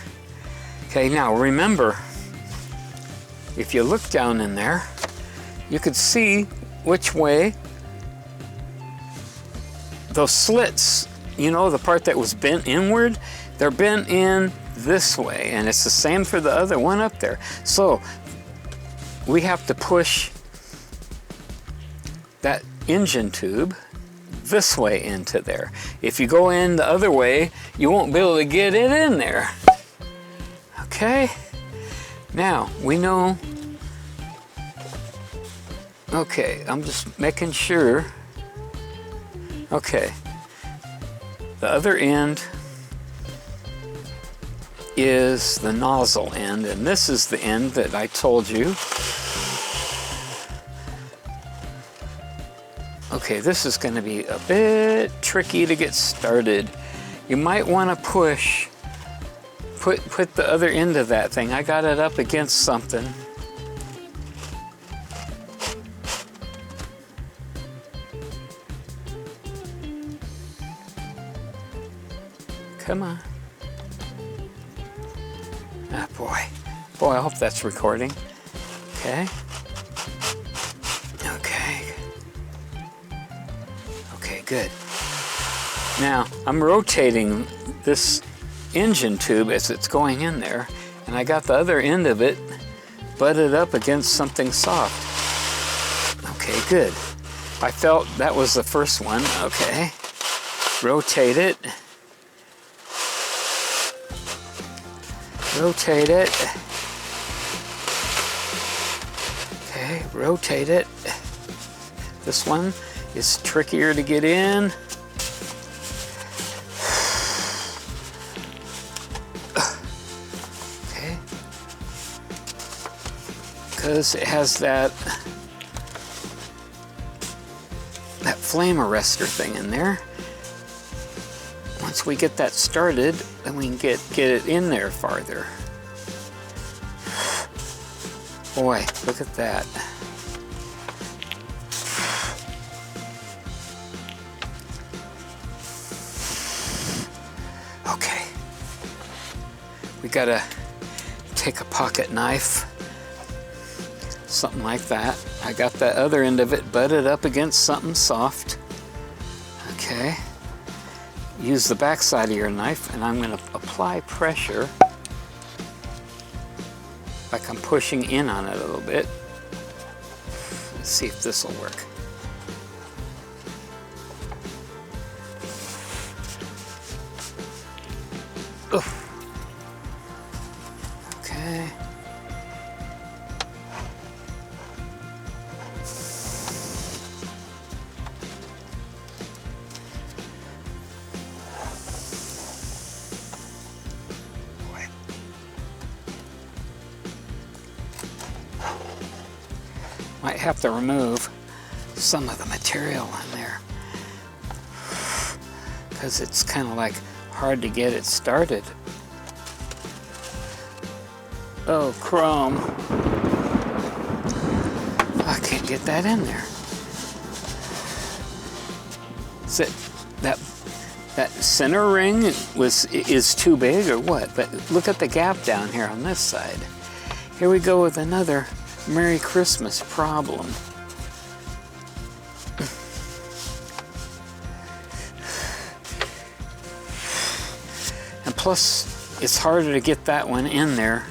Okay, now remember, if you look down in there, you could see which way those slits, you know, the part that was bent inward, they're bent in this way, and it's the same for the other one up there. So we have to push that engine tube this way into there. If you go in the other way, you won't be able to get it in there. Okay, now we know. Okay, I'm just making sure. Okay, the other end is the nozzle end, and this is the end that I told you. Okay, this is going to be a bit tricky to get started. You might want to put the other end of that thing. I got it up against something. Come on. Ah, boy. Boy, I hope that's recording. Okay. Okay. Okay, good. Now, I'm rotating this engine tube as it's going in there, and I got the other end of it butted up against something soft. Okay, good. I felt that was the first one. Okay. Rotate it. Rotate it. Okay, rotate it. This one is trickier to get in. Okay. Because it has that flame arrestor thing in there. Once we get that started, then we can get it in there farther. Boy, look at that. Okay. We gotta take a pocket knife, something like that. I got that other end of it butted up against something soft. Okay. Use the back side of your knife, and I'm going to apply pressure, like I'm pushing in on it a little bit. Let's see if this will work. Oof. Okay. have to remove some of the material in there because it's kind of like hard to get it started. Oh, chrome. I can't get that in there. Is it that center ring is too big or what? But look at the gap down here on this side. Here we go with another Merry Christmas problem. And plus, it's harder to get that one in there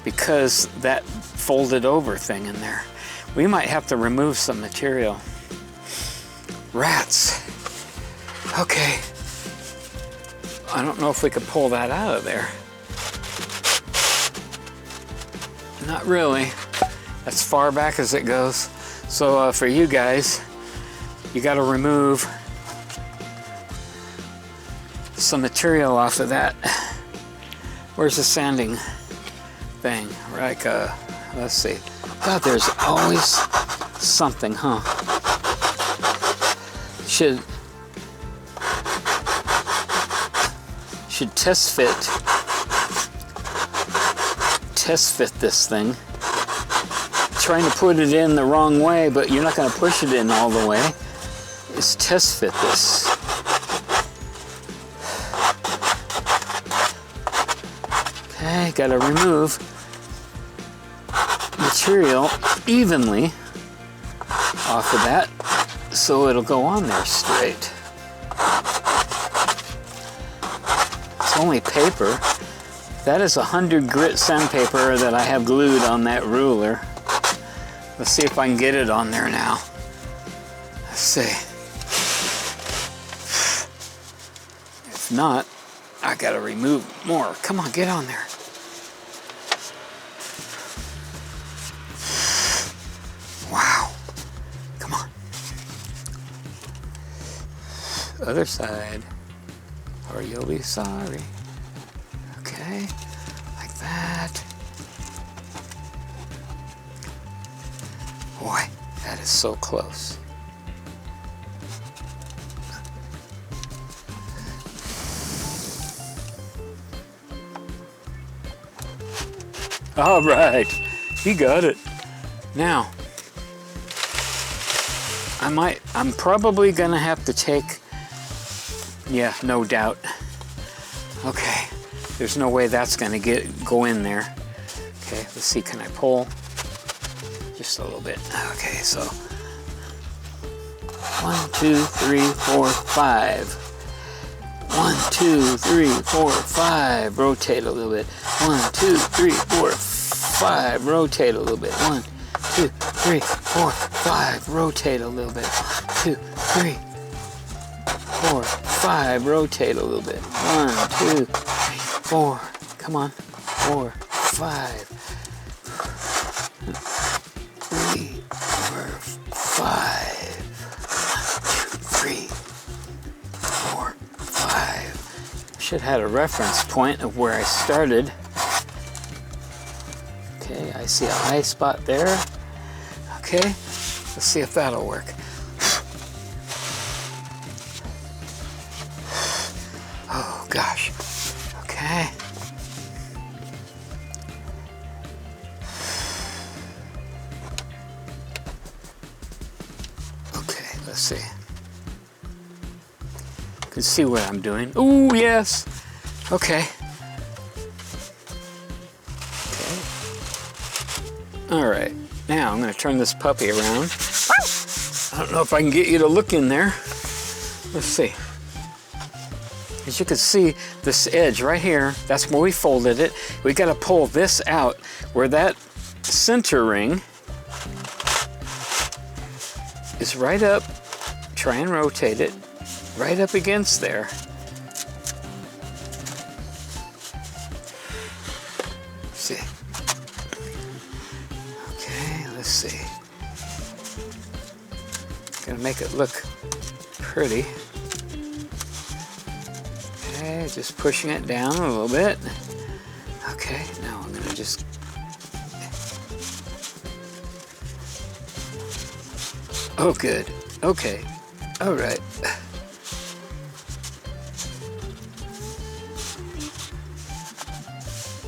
because that folded over thing in there. We might have to remove some material. Rats. Okay. I don't know if we can pull that out of there. Not really. As far back as it goes. So for you guys, you got to remove some material off of that. Where's the sanding thing? Like, let's see. God, there's always something, huh? Should test fit this thing. Trying to put it in the wrong way, but you're not going to push it in all the way. Just test fit this. Okay, got to remove material evenly off of that so it'll go on there straight. It's only paper. That is 100 grit sandpaper that I have glued on that ruler. Let's see if I can get it on there now. Let's see. If not, I gotta remove more. Come on, get on there. Wow. Come on. Other side, or you'll be sorry. Okay, like that. Boy, that is so close. All right, he got it. Now, I'm probably gonna have to take, yeah, no doubt. Okay, there's no way that's gonna go in there. Okay, let's see, can I pull? Just a little bit. Okay, so 1, 2, 3, 4, 5. 1, 2, 3, 4, 5. Rotate a little bit. 1, 2, 3, 4, 5. Rotate a little bit. 1, 2, 3, 4, 5. Rotate a little bit. 1, 2, 3, 4, 5. Rotate a little bit. 1, 2, 3, 4. Come on. 4, 5. 3, 4, 5. 1, 2, 3, 4, 5. Should have had a reference point of where I started. Okay, I see a high spot there. Okay, let's see if that'll work. Oh gosh. Okay. Okay, let's see. You can see what I'm doing. Oh yes. Okay. All right, now I'm gonna turn this puppy around. I don't know if I can get you to look in there. Let's see. As you can see, this edge right here, that's where we folded it. We gotta pull this out where that center ring is right up. Try and rotate it right up against there. See. Let's see. Gonna make it look pretty. Okay, just pushing it down a little bit. Okay, now I'm gonna just Oh, good. Okay. All right.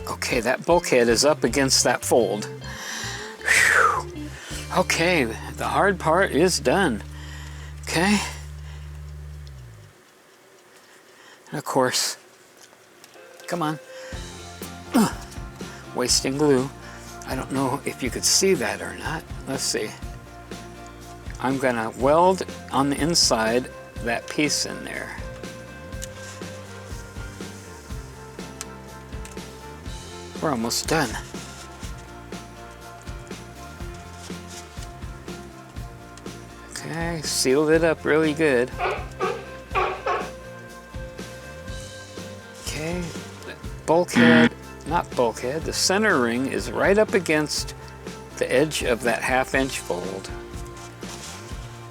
Okay, that bulkhead is up against that fold. Whew. Okay, the hard part is done. Okay. And of course, come on. Wasting glue. I don't know if you could see that or not. Let's see. I'm gonna weld on the inside that piece in there. We're almost done. Okay, sealed it up really good. Okay, bulkhead, not bulkhead, the center ring is right up against the edge of that 1/2-inch fold.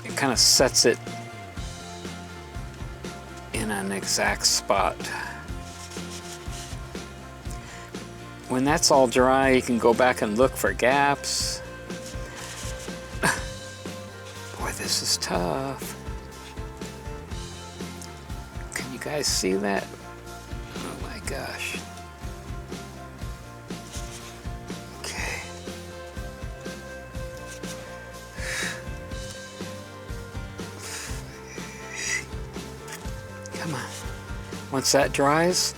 It kind of sets it in an exact spot. When that's all dry, you can go back and look for gaps. Boy, this is tough. Can you guys see that? Oh my gosh. Okay. Come on. Once that dries,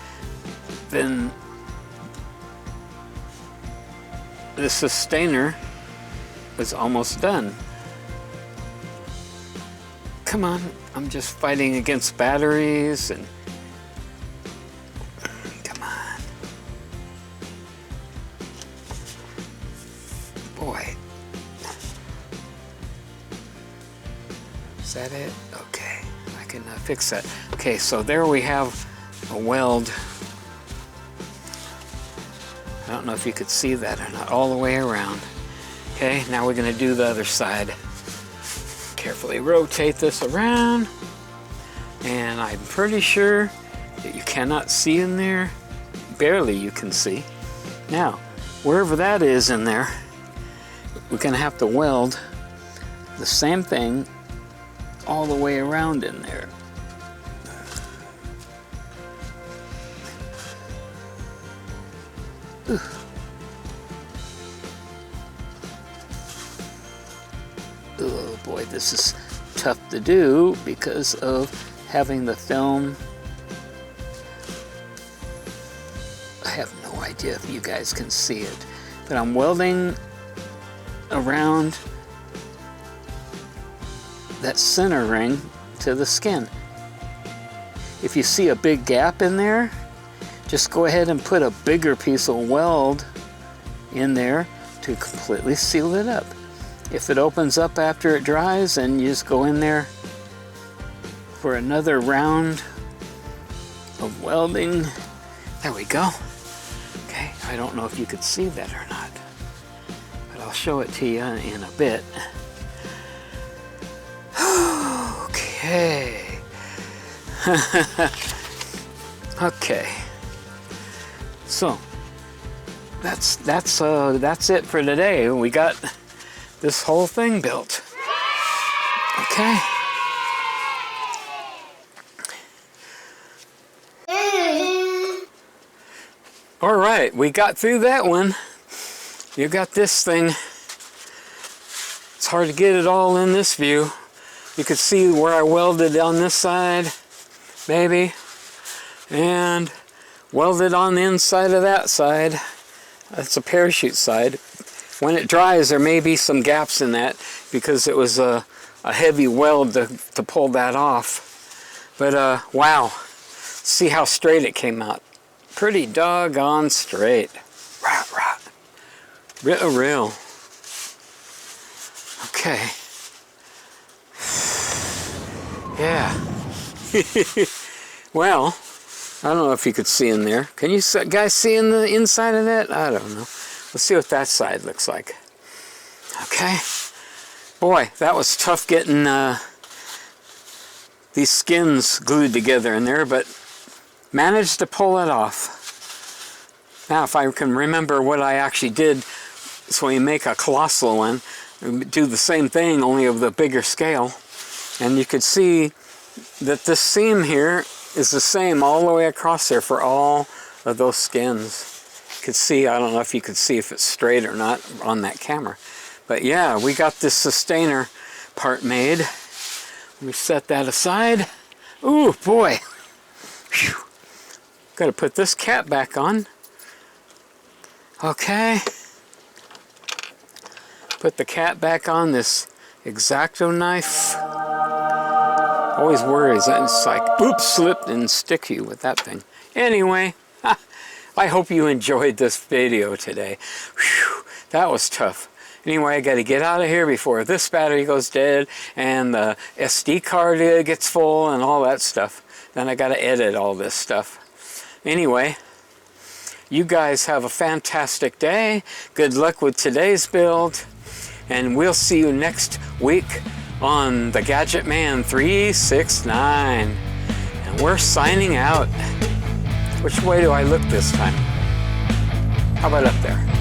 then the sustainer is almost done. Come on, I'm just fighting against batteries and come on. Boy. Is that it? Okay, I can fix that. Okay, so there we have a weld. I don't know if you could see that or not, all the way around. Okay, now we're gonna do the other side. Carefully rotate this around. And I'm pretty sure that you cannot see in there. Barely you can see. Now, wherever that is in there, we're gonna have to weld the same thing all the way around in there. Ooh. Oh boy, this is tough to do because of having the film. I have no idea if you guys can see it, but I'm welding around that center ring to the skin. If you see a big gap in there, just go ahead and put a bigger piece of weld in there to completely seal it up. If it opens up after it dries, then you just go in there for another round of welding. There we go. Okay, I don't know if you could see that or not, but I'll show it to you in a bit. Okay. Okay. So that's it for today. We got this whole thing built. Okay. All right, we got through that one. You got this thing. It's hard to get it all in this view. You could see where I welded on this side, maybe, and welded on the inside of that side. That's a parachute side. When it dries, there may be some gaps in that because it was a heavy weld to pull that off. But wow, see how straight it came out. Pretty doggone straight. Right. Real. Okay. Yeah. Well, I don't know if you could see in there. Can you guys see in the inside of that? I don't know. Let's see what that side looks like. Okay. Boy, that was tough getting these skins glued together in there, but managed to pull it off. Now, if I can remember what I actually did, so we make a colossal one, do the same thing, only of the bigger scale. And you could see that this seam here is the same all the way across there for all of those skins. You could see, I don't know if you could see if it's straight or not on that camera. But yeah, we got this sustainer part made. We set that aside. Ooh, boy. Whew. Got to put this cap back on. Okay. Put the cap back on this X-Acto knife. Always worries that it's like, oops, slipped and stick you with that thing. Anyway, I hope you enjoyed this video today. Whew, that was tough. Anyway, I got to get out of here before this battery goes dead and the SD card gets full and all that stuff. Then I got to edit all this stuff. Anyway, you guys have a fantastic day. Good luck with today's build. And we'll see you next week on the Gadget Man 369. And we're signing out. Which way do I look this time? How about up there?